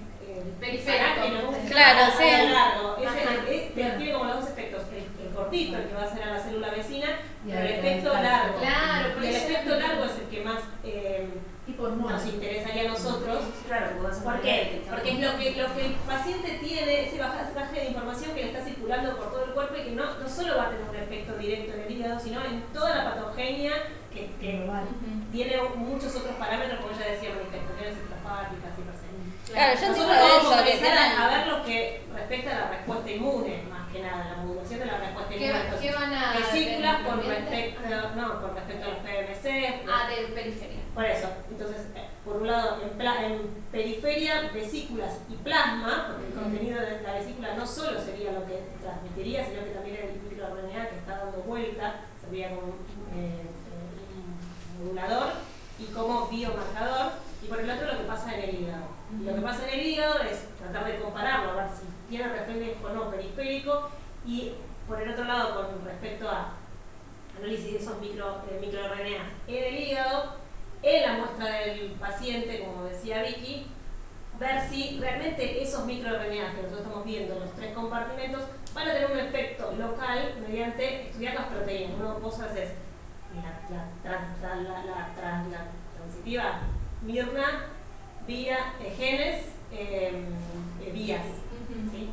periférico. Claro, sí. Largo. Ese Claro. tiene como los dos efectos, el cortito, el que va a ser a la célula vecina, Y pero el el efecto calcio. largo. Claro, por Y el eso- efecto largo es el que más Tipo hormona. nos interesaría a nosotros. Claro, porque vas a ¿Por qué? Porque es lo que el paciente tiene, ese bajaje de información que le está circulando por todo el cuerpo y que no solo va a tener un efecto directo en el hígado, sino en toda la patogenia que tiene muchos otros parámetros, como ya decía, manifestaciones citopáticas y per se. Claro, yo entiendo Nosotros vamos eso, a que empezar tienen... a ver lo que respecta a la respuesta inmune, más que nada, la modulación de la respuesta ¿Qué inmune. van a Vesículas ver? con respecto a los PMC. De periferia. Por eso, entonces, por un lado, en periferia, vesículas y plasma, porque el contenido de la vesícula no solo sería lo que transmitiría, sino que también el microRNA que está dando vuelta. vuelta, servía como un modulador y como biomarcador, y por el otro lo que pasa en el hígado. Y lo que pasa en el hígado es tratar de compararlo, a ver si tiene reflejo o no periférico, y por el otro lado, con respecto a análisis de esos microRNA en el hígado, en la muestra del paciente, como decía Vicky, ver si realmente esos microRNA que nosotros estamos viendo en los 3 compartimentos van a tener un efecto local mediante estudiar las proteínas. Vos haces la transitiva Mirna vía genes vías, ¿sí?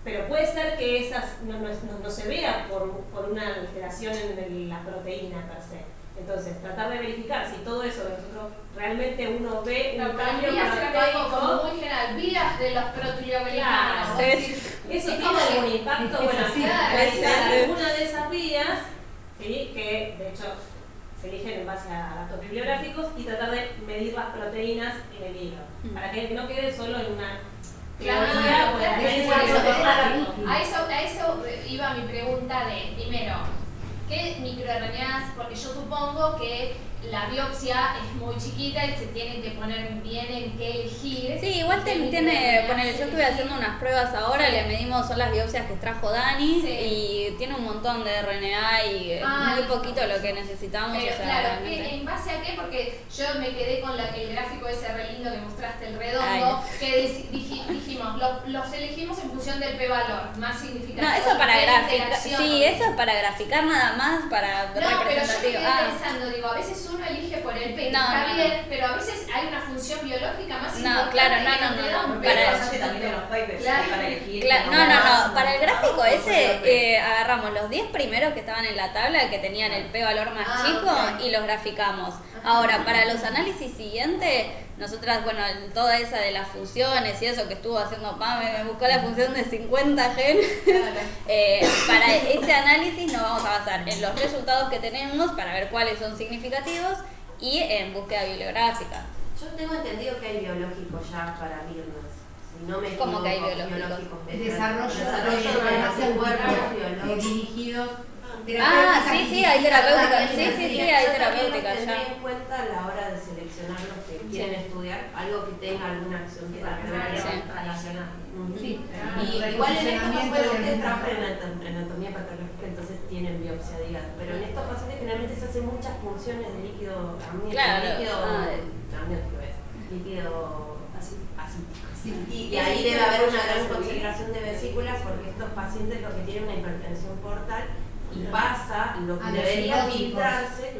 Pero puede ser que esas no se vea por una alteración en la proteína per se. Entonces, tratar de verificar si todo eso que nosotros realmente uno ve un cambio proteico como muy general, vías de los proteoglicanos. Claro, eso tiene algún impacto. Bueno, alguna de esas vías, ¿sí? Que de hecho se eligen en base a datos bibliográficos, y tratar de medir las proteínas en el hígado, para que no quede solo en una teoría. A eso iba mi pregunta de, primero, ¿qué microRNAs? Porque yo supongo que la biopsia es muy chiquita y se tienen que poner bien en qué elegir. Sí, igual tiene, ponele, yo estuve haciendo unas pruebas ahora, sí. Le medimos, son las biopsias que trajo Dani, sí. Y tiene un montón de RNA y muy poquito lo que necesitamos. Pero o sea, claro, realmente. ¿en base a qué? Porque yo me quedé con el gráfico ese re lindo que mostraste, el redondo, que dijimos, los elegimos en función del p-valor, más significativo. No, eso para graficar, sí, eso es para graficar nada más, para representativo. Pero yo me quedé pensando, digo, a veces uno elige por el P, está bien, pero a veces hay una función biológica más importante. Claro, no. Para también en los papers, para elegir. Para el gráfico ese agarramos los 10 primeros que estaban en la tabla, que tenían el P-valor más chico, y los graficamos. Ahora, para los análisis siguientes, nosotras, bueno, toda esa de las funciones y eso que estuvo haciendo Pam, me buscó la función de 50 genes. Para ese análisis nos vamos a basar en los resultados que tenemos para ver cuáles son significativos y en búsqueda bibliográfica. Yo tengo entendido que hay biológicos ya para Mirnas. Si no me ¿Cómo que hay biológicos? Desarrollo de cuerpos dirigidos. Sí, hay terapéuticas. Sí, hay terapéuticas ya. Tener en cuenta a la hora de seleccionar los que quieren estudiar algo que tenga alguna acción relacionada. Sí. Y igual en estos pacientes ustedes trabajan en anatomía patológica, entonces tienen biopsia de hígado. Pero en estos pacientes generalmente se hacen muchas funciones de líquido líquido acítico. Sí. Y ahí debe haber una gran concentración de vesículas, porque estos pacientes lo que tienen una hipertensión portal y pasa, lo que debería filtrarse,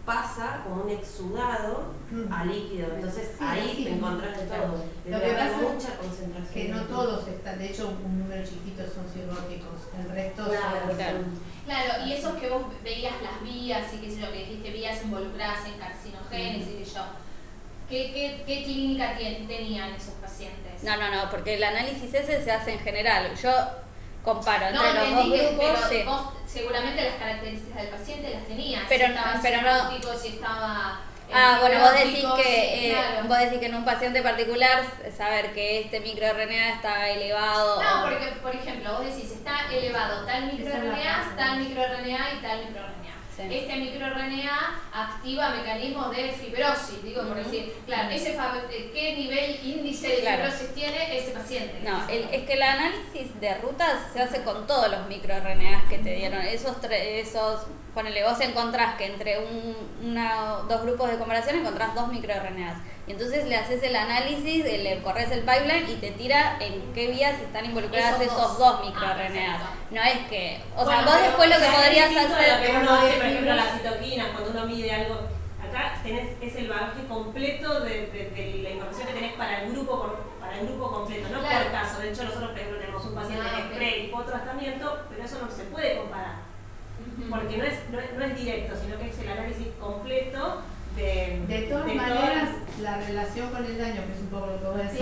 pasa como un exudado a líquido. Entonces ahí encontrás de todo. Lo que pasa mucha concentración. Que no todos están, de hecho un número chiquito son cirróticos, el resto son... Claro, y esos que vos veías las vías y qué sé yo, que dijiste vías involucradas en carcinogénesis y qué sé yo. ¿Qué clínica tenían esos pacientes? No, porque el análisis ese se hace en general. Yo comparo entre los dos grupos. Pero vos seguramente las características del paciente las tenías. Pero no. Si estaba vos decís que en un paciente particular saber que este microRNA está elevado. No, porque por ejemplo, vos decís está elevado tal microRNA y tal microRNA. Sí. Este microRNA activa mecanismos de fibrosis, por decir, claro, ¿qué nivel índice de fibrosis tiene ese paciente? No, es que el análisis de rutas se hace con todos los microRNAs que te dieron. Ponele, vos encontrás que entre dos grupos de comparación encontrás 2 microRNAs. Y entonces le haces el análisis, le corres el pipeline y te tira en qué vías están involucradas esos dos microRNAs. No es que, vos después lo que podrías hacer... Lo que uno hace, por ejemplo, las citoquinas, cuando uno mide algo, acá es el bagaje completo de la información que tenés para el grupo completo, no por caso. De hecho, nosotros, por ejemplo, tenemos un paciente que es pre y post tratamiento, pero eso no se puede comparar. Porque no es directo, sino que es el análisis completo de todas maneras, la relación con el daño, que es un poco lo que vos decís,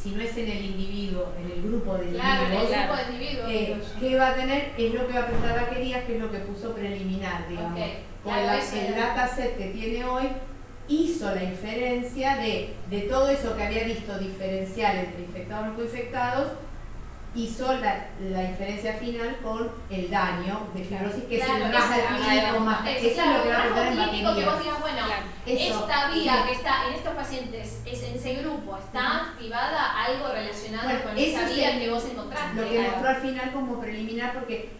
si no es en el individuo, en el grupo de individuos, ¿qué va a tener? Es lo que va a presentar Vaquerías, que es lo que puso preliminar, digamos. El dataset que tiene hoy hizo la inferencia de todo eso que había visto diferencial entre infectados y no coinfectados, hizo la diferencia final con el daño de fibrosis, que es el rasgo clínico más. Eso es lo que va a contar en clínico que vos digas, bueno, eso, esta vía que está en estos pacientes, en ese grupo, está activada algo relacionado con esa vía que vos encontraste. Lo que mostró al final como preliminar, porque,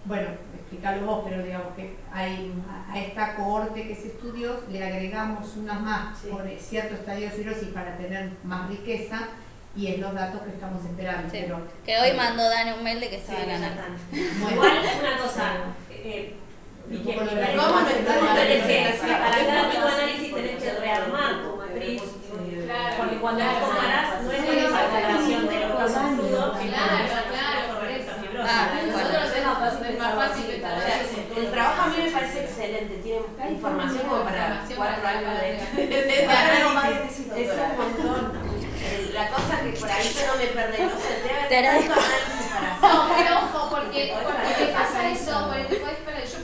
bueno, explicarlo vos, pero digamos que a esta cohorte que se estudió le agregamos una más por cierto estadio de fibrosis para tener más riqueza, y es los datos que estamos esperando. Pero, que hoy mandó Dani un mail de que estaba ganando. Igual una cosa, ¿cómo no estamos para cada tipo de análisis tenés que rearmar tu matriz? Porque cuando vos comparás, no es la misma comparación de los casos crudos. Nosotros es más fácil que el trabajo a mí me parece excelente, tiene información como para 4 años de análisis, es un montón. La cosa que por ahí yo no me perdí, no sé, debe haber tanto análisis para hacer. No, pero ojo, porque pasa eso,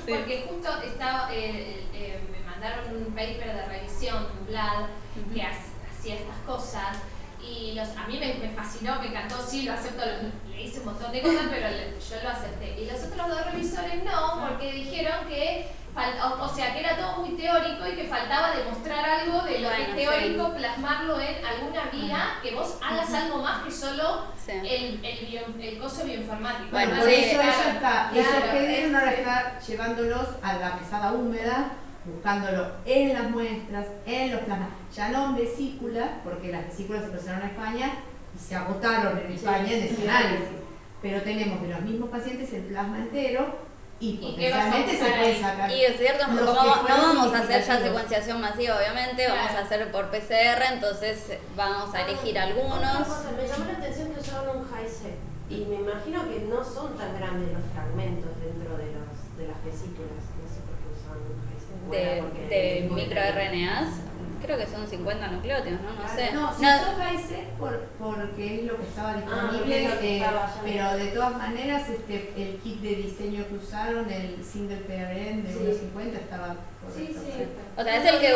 porque justo estaba, me mandaron un paper de revisión, un blad, que hacía estas cosas. Y a mí me fascinó, me encantó, sí, lo acepto, le hice un montón de cosas, pero yo lo acepté. Y los otros 2 revisores no, porque dijeron que, o sea, que era todo muy teórico y que faltaba demostrar algo de lo que es teórico, plasmarlo en alguna vía, que vos hagas algo más que solo el coso bioinformático. Bueno, por eso ella está, esos pedidos ahora está llevándolos a la mesada húmeda, buscándolo en las muestras, en los plasmas, ya no en vesículas, porque las vesículas se pasaron a España y se agotaron en España en ese análisis. Pero tenemos de los mismos pacientes el plasma entero y potencialmente se puede sacar. Y es cierto, no vamos a hacer ya secuenciación masiva, obviamente, vamos a hacer por PCR, entonces vamos a elegir algunos. Me llamó la atención que usaron un HiSeq y me imagino que no son tan grandes los fragmentos dentro de las vesículas. No sé por qué usaban un HiSeq. De microRNAs, creo que son 50 nucleótidos, ¿no? No sé. No, si usó HiSeq porque es lo que estaba disponible, pero de todas maneras el kit de diseño que usaron, el single PRN de 1.50 estaba correcto. O sea, es el que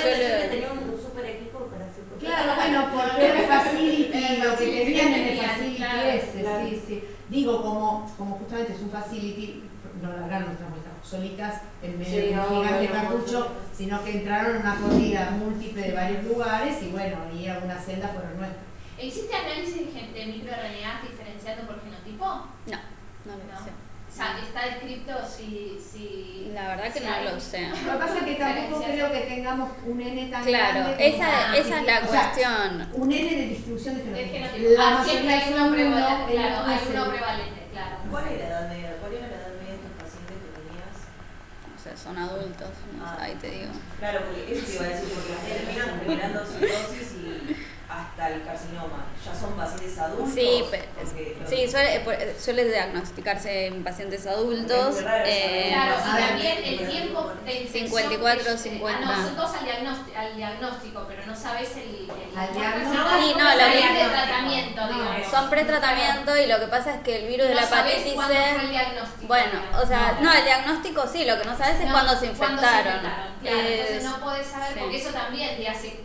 suele... Tenía un super equipo para hacer. Claro, bueno, porque el facility, lo que tenían en el facility ese, sí. Digo, como justamente es un facility, no largaron nuestras muestras solitas en medio de un gigante cartucho, sino que entraron en una corrida múltiple de varios lugares y bueno, y algunas celdas fueron nuestras. ¿Existe análisis de microRNA diferenciando por genotipo? No lo sé. O sea, está descrito si la verdad que no lo sé. Lo que pasa es que tampoco creo que tengamos un N tan grande. Claro, esa es la cuestión. Un N de distribución de fenotipos. Siempre hay uno prevalente, claro, hay uno prevalente, claro. ¿Cuál era la edad media? ¿Cuál era la edad media de estos pacientes que tenías? O sea, son adultos, ahí te digo. Claro, porque eso te iba a decir, porque terminan generando cirrosis y hasta el carcinoma. ¿Ya son pacientes adultos? Sí, suele diagnosticarse en pacientes adultos. Claro, y también el tiempo de infección. 54, 50. No, son todos al diagnóstico, pero no sabes el de tratamiento, digamos. Son pretratamiento y lo que pasa es que el virus de la hepatitis C. Bueno, o sea, el diagnóstico sí, lo que no sabes es cuándo se infectaron. Claro, entonces no podés saber, porque eso también te hace.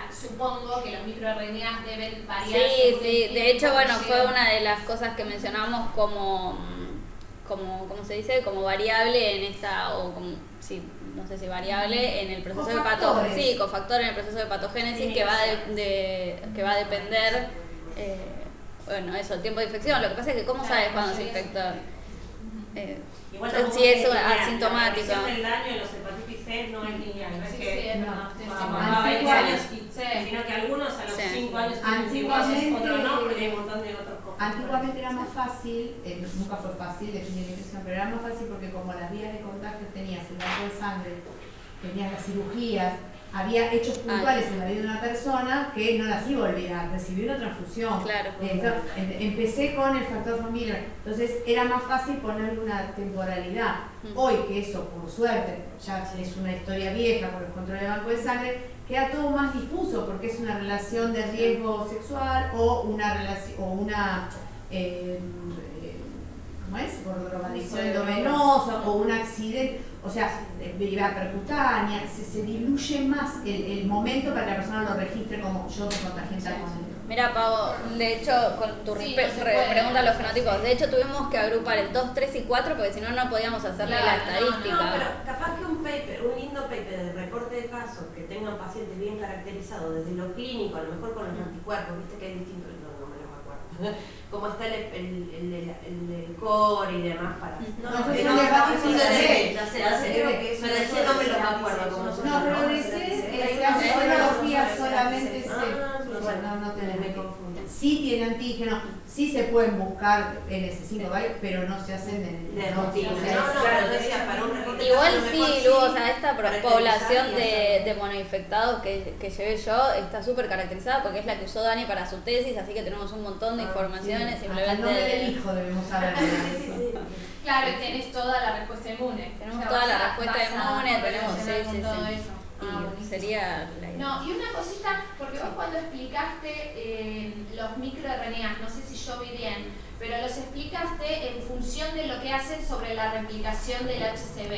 Supongo que los microRNAs deben variar. Sí, de hecho, bueno, fue una de las cosas que mencionamos como ¿cómo se dice? Como variable en esta, o como, sí, no sé si variable en el proceso de patogénesis. Sí, cofactor en el proceso de patogénesis que va a depender, bueno, eso, el tiempo de infección. Lo que pasa es que ¿cómo sabes cuándo se infectó? Igual si es asintomático. La el daño en los hepatitis C no es lineal, no es que a 20 años, sino que algunos a los 5 años tienen cirrosis, otros no, porque hay un montón de otros cosas. Antiguamente era más fácil, nunca fue fácil definir la infección, pero era más fácil porque como las vías de contagio tenías el banco de sangre, tenías las cirugías, había hechos puntuales en la vida de una persona que no las iba a olvidar, recibir una transfusión. Claro. Empecé con el factor familiar, entonces era más fácil ponerle una temporalidad. Hoy que eso, por suerte, ya es una historia vieja con los controles de banco de sangre, queda todo más difuso porque es una relación de riesgo sexual o una relación o una ¿cómo es? Por drogadicción endovenosa o un accidente, o sea, derivada percutánea, se diluye más el momento para que la persona lo registre como yo me contagié en tal momento. Mira, Pau, de hecho, con tu pregunta a los fenotipos, de hecho tuvimos que agrupar el 2, 3 y 4 porque si no, no podíamos hacerle la estadística. No, pero capaz que un lindo paper de reporte de casos que tengan pacientes bien caracterizados desde lo clínico, a lo mejor con los anticuerpos, viste que hay distintos, no me lo acuerdo, como está el core y demás para... No, pero no me lo acuerdo. No, pero se hace serología solamente no tenés que confundir. Sí tiene antígenos, sí se pueden buscar NS5, pero no se hacen en rutina. Igual sí, Lu, o sea, esta población de monoinfectados que llevé yo está súper caracterizada porque es la que usó Dani para su tesis, así que tenemos un montón de informaciones. Sí. Simplemente el nombre del hijo debemos saber. Claro, tenés toda la respuesta inmune. Tenemos toda la respuesta inmune, tenemos todo eso. Sería la idea. No, y una cosita, porque vos cuando explicaste los microRNAs, no sé si yo vi bien, pero los explicaste en función de lo que hacen sobre la replicación del HCV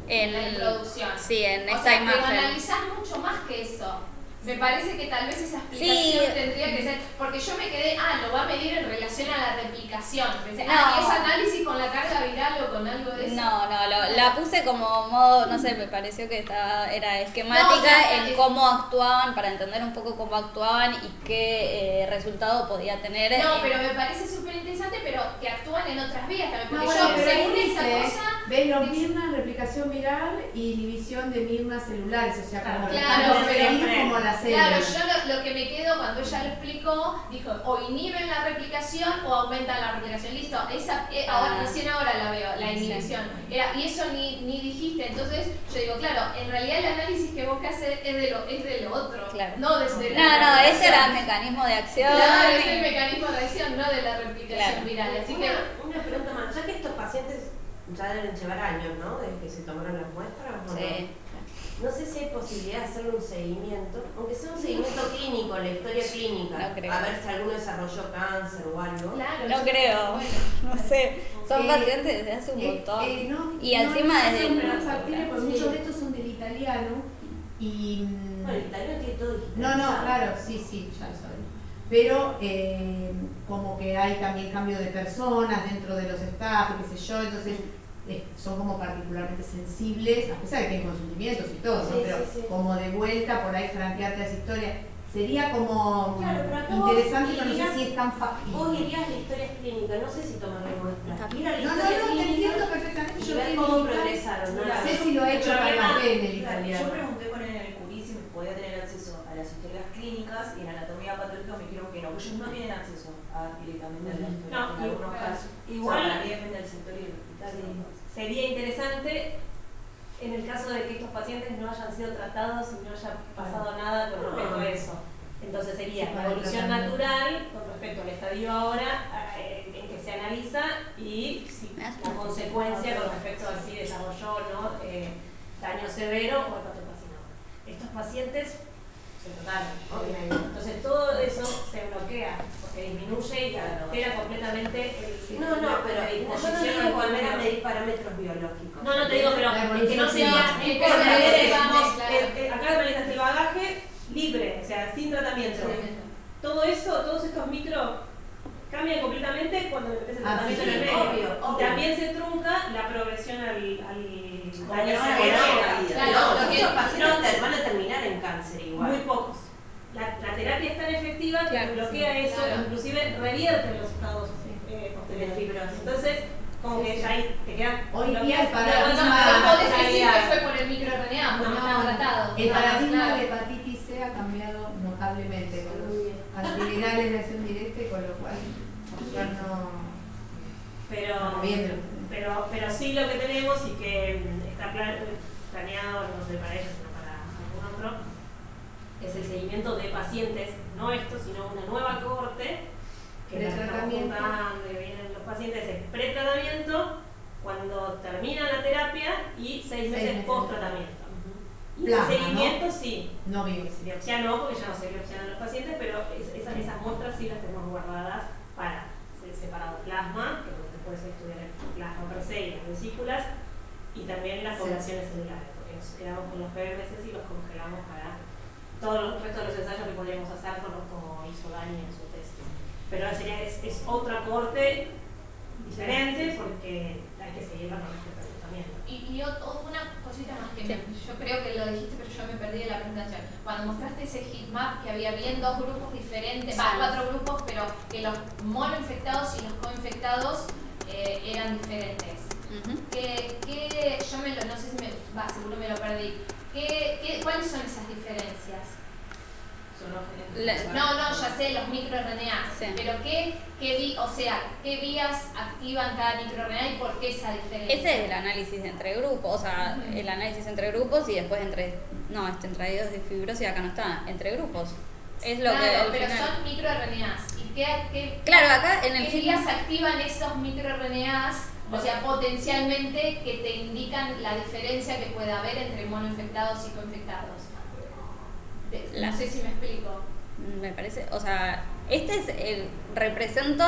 en la introducción. Sí, en esta imagen. imagen. Pero analizás mucho más que eso. Me parece que tal vez esa explicación tendría que ser, porque yo me quedé, lo va a medir en relación a la replicación. Pensé, ¿y es análisis con la carga viral o con algo de eso? No, la puse como modo, no sé, me pareció que era esquemática en cómo actuaban, para entender un poco cómo actuaban y qué resultado podía tener. No, pero me parece súper interesante, pero que actúan en otras vías también, porque yo, según esa cosa... Ves los mirnas, replicación viral y inhibición de mirnas celulares, o sea, como como la célula. Claro, yo lo que me quedo cuando ella lo explicó, dijo, o inhiben la replicación o aumentan la replicación. Listo, esa recién ahora la veo, la inhibición. Y eso ni dijiste, entonces yo digo, claro, en realidad el análisis que vos que haces es de lo otro, claro. No desde No, ese era el mecanismo de acción. Claro, es el mecanismo de acción, no de la replicación viral. Así que una pregunta más, ya que estos pacientes ya deben llevar años, ¿no? Desde que se tomaron las muestras, ¿o sí. No sé si hay posibilidad de hacerle un seguimiento, aunque sea un seguimiento clínico, la historia clínica, a ver si alguno desarrolló cáncer o algo. Claro, no creo, no sé, son pacientes desde hace un montón. Y encima desde... Porque muchos de estos son del italiano y... Bueno, el italiano tiene todo digitalizado. No, claro, sí, ya lo saben. Pero como que hay también cambio de personas dentro de los staff, qué sé yo, entonces son como particularmente sensibles, a pesar de que tienen consentimientos y todo, ¿no? Pero como de vuelta por ahí franquearte las historias. Sería como interesante, pero no sé si es tan factible. Vos irías a historias clínicas, no sé si tomarle muestras. No, te entiendo perfectamente. Yo ver cómo progresaron. No sé si lo he hecho para más en el italiano. Yo pregunté con él en el CURI si podía tener acceso a las historias clínicas y en anatomía patológica me dijeron que no, porque ellos no tienen acceso directamente a la historia en algunos casos. Igual depende del sector y del hospital. Sería interesante en el caso de que estos pacientes no hayan sido tratados y no haya pasado nada con respecto a eso. Entonces sería la evolución natural con respecto al estadio ahora en que se analiza y si la consecuencia con respecto a si desarrolló o no daño severo o hepatocarcinoma. Estos pacientes se trataron. Entonces todo eso se bloquea porque disminuye y altera completamente el... No, pero yo no digo volver a medir parámetros biológicos. No te digo, pero es que no sería... Acá analizaste el bagaje libre, o sea, sin tratamiento. Todo eso, todos estos micro cambian completamente cuando empieza el tratamiento en el medio. Obvio. Y también se trunca la progresión al daño severo. Claro, estos pacientes van a terminar en cáncer igual. Muy pocos. La terapia es tan efectiva que bloquea eso, inclusive revierte los estados posteriores. Entonces, como que ya ahí te quedan... Hoy día el paradigma... No podés decir que fue por el microRNA, porque no está tratado. El paradigma de hepatitis C ha cambiado notablemente con los antivirales de acción directa, con lo cual ya no... Pero sí lo que tenemos y que está planeado, no sé para ellos, sino para algún otro, es el seguimiento de pacientes, no estos, sino una nueva cohorte que la estamos juntando, que vienen los pacientes en pre-tratamiento, cuando termina la terapia y 6 meses post-tratamiento. Y ese seguimiento sí. No biopsia no, porque ya no se biopsian a los pacientes, pero esas muestras sí las tenemos guardadas para separado plasma, que después se estudiar el plasma per se y las vesículas, y también las poblaciones celulares, porque nos quedamos con los PBMCs y los congelamos para todos los restos de los ensayos que podríamos hacer como hizo Dani en su test. Pero es otra corte diferente porque hay que seguirla con este tratamiento. Y una cosita más que yo creo que lo dijiste, pero yo me perdí de la presentación. Cuando mostraste ese heatmap que había bien 2 grupos diferentes, 4 grupos, pero que los monoinfectados y los coinfectados eran diferentes. No sé si seguro me lo perdí. ¿Cuáles son esas diferencias? No, ya sé, los microRNA, pero ¿qué vías activan cada microRNA y por qué esa diferencia? Ese es el análisis entre grupos, o sea, el análisis entre grupos y después entre intraídos de fibrosis, acá no está, entre grupos. Es lo pero son microRNAs. ¿Y claro, acá en el ¿qué vías activan esos microRNAs? O sea, potencialmente que te indican la diferencia que puede haber entre monoinfectados y coinfectados. No sé si me explico. Me parece, o sea, represento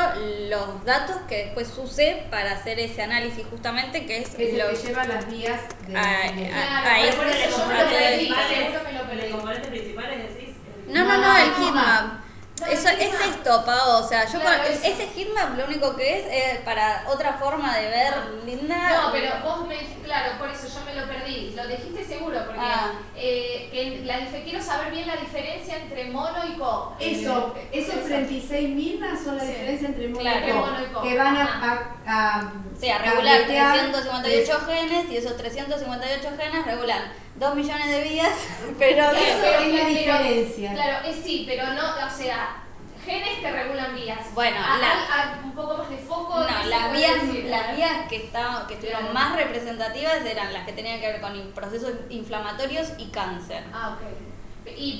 los datos que después usé para hacer ese análisis justamente, que es lo que lleva las vías de el componente principal es decir. No, el heatmap. Eso es esto, Pau, o sea, ese heatmap lo único que es para otra forma de ver linda. No, pero vos me dijiste, claro, por eso yo me lo perdí. Lo dijiste seguro, porque quiero saber bien la diferencia entre mono y co. Esos 36 mismas son la diferencia entre mono y co. Que van a regular 358 genes y esos 358 genes regulan 2 millones de vías, pero eso es la diferencia. Claro, sí, pero no, o sea, genes que regulan vías. Bueno, un poco más de foco. No, las vías que estuvieron más representativas eran las que tenían que ver con procesos inflamatorios y cáncer. Ok.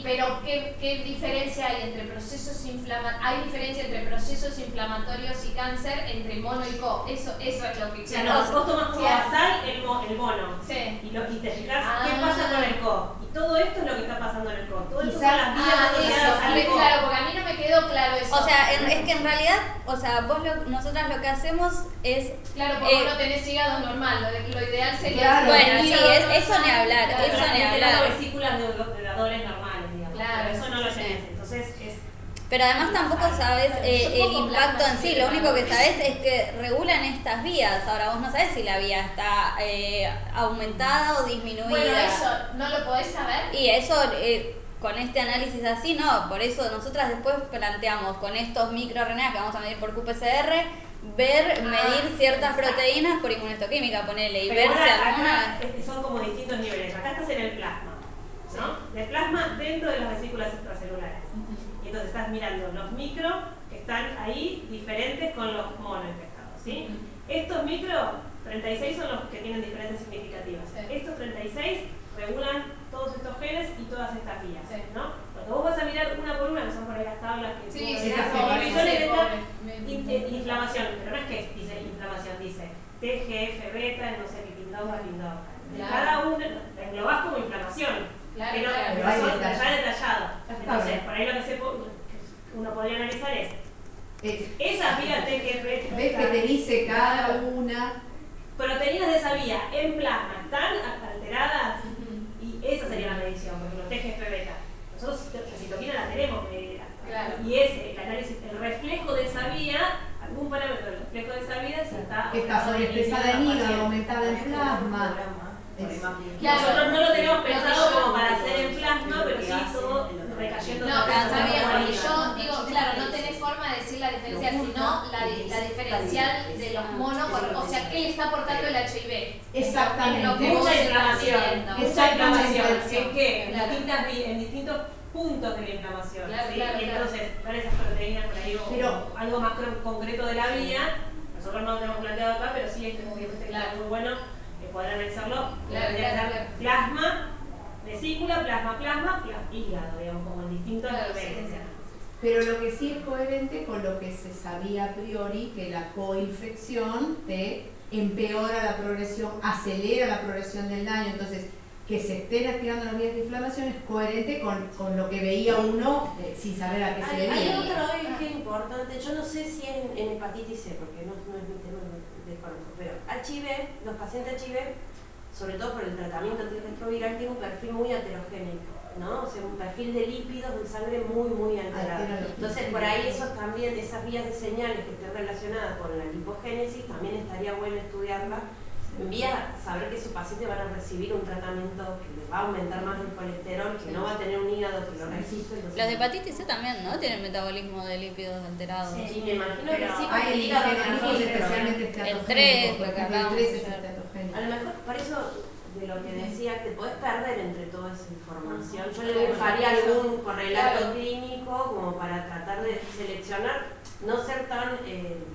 Pero ¿qué diferencia hay entre procesos inflamatorios? ¿Hay diferencia entre procesos inflamatorios y cáncer entre mono y co? Eso es lo que quiero. O sea, vos tomás como basal el mono. Sí. Y te fijas qué pasa con el co. Y todo esto es lo que está pasando en el co. Todo esto son las vías asociadas al co. Claro, porque a mí no me quedó claro eso. O sea, es que en realidad, o sea, nosotras lo que hacemos es... Claro, porque vos no tenés hígado normal, lo ideal sería... Claro, bueno, sí, eso ni hablar, eso ni hablar. Vesículas de dadores normales, digamos. Claro, eso no lo tenés, entonces es... Pero además tampoco sabes el impacto en sí, lo único que sabes es que regulan estas vías. Ahora vos no sabés si la vía está aumentada o disminuida. Bueno, eso no lo podés saber. Y eso... con este análisis así, no, por eso nosotras después planteamos con estos microRNA que vamos a medir por qPCR, medir ciertas proteínas por inmunohistoquímica, ponele, y ver si alguna... Son como distintos niveles. Acá estás en el plasma, ¿no? El plasma dentro de las vesículas extracelulares. Y entonces estás mirando los micro que están ahí diferentes con los monoinfectados, ¿sí? Estos micro, 36 son los que tienen diferencias significativas. Estos 36 regulan todos estos genes y todas estas vías, ¿no? Cuando vos vas a mirar una por una, que son por ahí las tablas que inflamación, pero no es que dice inflamación, dice TGF beta, no sé qué, pindauga. Cada uno englobás como inflamación, pero son ya detallado. Entonces, por ahí lo que uno podría analizar es esas vías TGF beta. ¿Ves que te dice cada una? Proteínas de esa vía en plasma están alteradas. Esa sería la medición, porque los TGF beta. Nosotros la citoquina la tenemos medida. Claro. Y el análisis, el reflejo de esa vía, algún parámetro del reflejo de esa vía se está... Que está sobreexpresada en hígado, aumentada en plasma. Claro, nosotros no lo tenemos pensado como para hacer en plasma, pero sí todo recayendo. No, pero está bien, porque yo digo, claro, no tenés forma de decir la diferencial, sino la diferencial de los monos, o sea, ¿qué le está aportando el HIV? Exactamente. Mucha inflamación. ¿En qué? En distintos puntos de la inflamación. Y entonces, dar esas proteínas por ahí o algo más concreto de la vía, nosotros no lo tenemos planteado acá, pero sí es como que muy bueno poder analizarlo. Plasma, vesícula, plasma, hígado, digamos, como en distintos niveles. Pero lo que sí es coherente con lo que se sabía a priori, que la coinfección te empeora la progresión, acelera la progresión del daño. Entonces, que se estén activando las vías de inflamación es coherente con lo que veía uno sin saber a qué se debía. Hay otro que es importante, yo no sé si en hepatitis C, porque no es mi tema, desconozco, pero HIV, los pacientes HIV, sobre todo por el tratamiento antirretroviral, tienen un perfil muy heterogéneo. ¿no? O sea, un perfil de lípidos en sangre muy alterado. Entonces, por ahí eso también, esas vías de señales que estén relacionadas con la lipogénesis, también estaría bueno estudiarla. En vía saber que su paciente van a recibir un tratamiento que les va a aumentar más el colesterol, que no va a tener un hígado que lo resiste. Los de hepatitis C también, ¿no? Tienen metabolismo de lípidos alterados. Sí, me imagino que sí. Hay el hígado especialmente el 3, lo que hablamos. El 3 es estatogénico. A lo mejor, por eso, de lo que decía, te podés perder entre toda esa información. Yo le buscaría algún correlato clínico como para tratar de seleccionar, no ser tan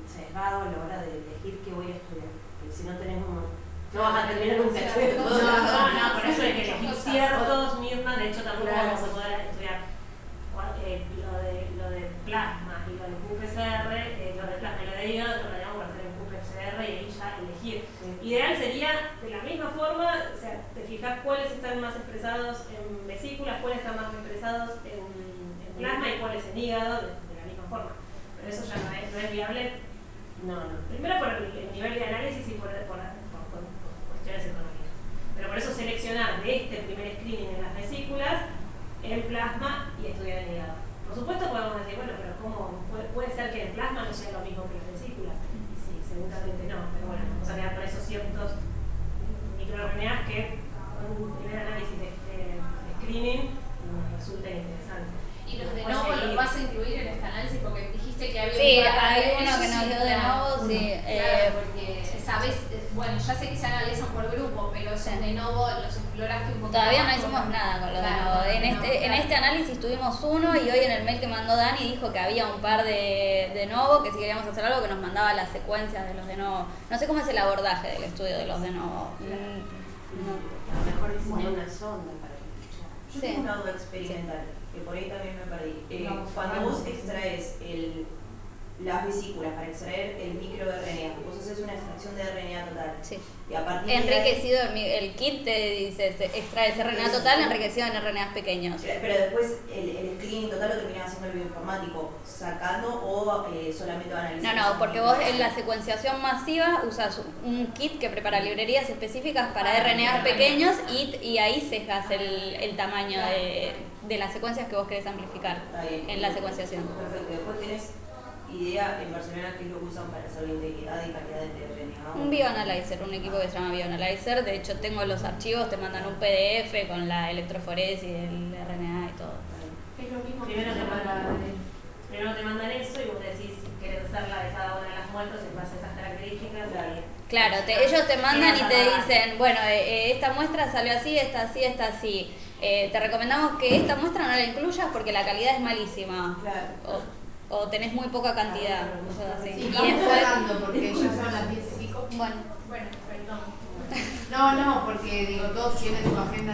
sesgado a la hora de elegir qué voy a estudiar. Porque si no tenemos, no vas a terminar nunca estudiando todo. No, por eso hay que elegir ciertos, Mirna, de hecho tampoco vamos a poder estudiar lo de plasma y lo de QPCR, lo de plasma y lo de hígado, lo llamamos para hacer en QPCR y ahí ya elegir. Ideal sería de la misma forma, o sea, te fijas cuáles están más expresados en vesículas, cuáles están más expresados en plasma y cuáles en hígado, de la misma forma. Pero eso ya no es viable. No. Primero por el nivel de análisis y por cuestiones económicas. Pero por eso seleccionar de este primer screening en las vesículas, en plasma y estudiar en hígado. Por supuesto podemos decir, bueno, pero ¿cómo puede ser que el plasma no sea lo mismo que las vesículas? Y sí, seguramente no, pero bueno, vamos a quedar con esos ciertos microRNAs que con un primer análisis de screening nos resulten interesantes. ¿Y los de nuevo los vas a incluir en este análisis? Porque dijiste que había hay uno que nos dio de nuevo, sí. Claro, porque sabes, bueno, ya sé que se analizan por grupo, pero de nuevo los exploraste un poco. Todavía no hicimos nada con los de nuevo. En este análisis tuvimos uno y hoy en el mail que mandó Dani dijo que había un par de nuevo, que si queríamos hacer algo que nos mandaba las secuencias de los de nuevo. No sé cómo es el abordaje del estudio de los de nuevo. A lo mejor diseñar una sonda para que... Yo tengo una duda experimental, que por ahí también me perdí. Cuando vos extraes las vesículas para extraer el microRNA, vos haces una extracción de RNA total. Sí. Y a partir enriquecido, el kit te dice, extrae ese RNA total enriquecido en RNAs pequeños. Pero después el screening total lo terminás haciendo el bioinformático, sacando o solamente van a analizar. No, porque vos en la secuenciación masiva usas un kit que prepara librerías específicas para RNAs pequeños y ahí cejas el tamaño de las secuencias que vos querés amplificar en la secuenciación. Perfecto, después tenés idea en Barcelona qué es lo que usan para hacer la integridad y calidad de RNA. Un bioanalyzer, un equipo que se llama bioanalyzer. De hecho tengo los archivos, te mandan un PDF con la electroforesis, el RNA y todo. Es lo mismo. Primero te mandan eso y vos decís si querés hacerla de cada una de las muestras en base a esas características. Claro, ellos te mandan y te dicen, bueno, esta muestra salió así, esta así, esta así. Te recomendamos que esta muestra no la incluyas porque la calidad es malísima. Claro. O tenés muy poca cantidad, cosas así. Sí, vamos cerrando porque ya son las 10 y pico. Bueno, perdón. No, porque digo, todos tienen su agenda.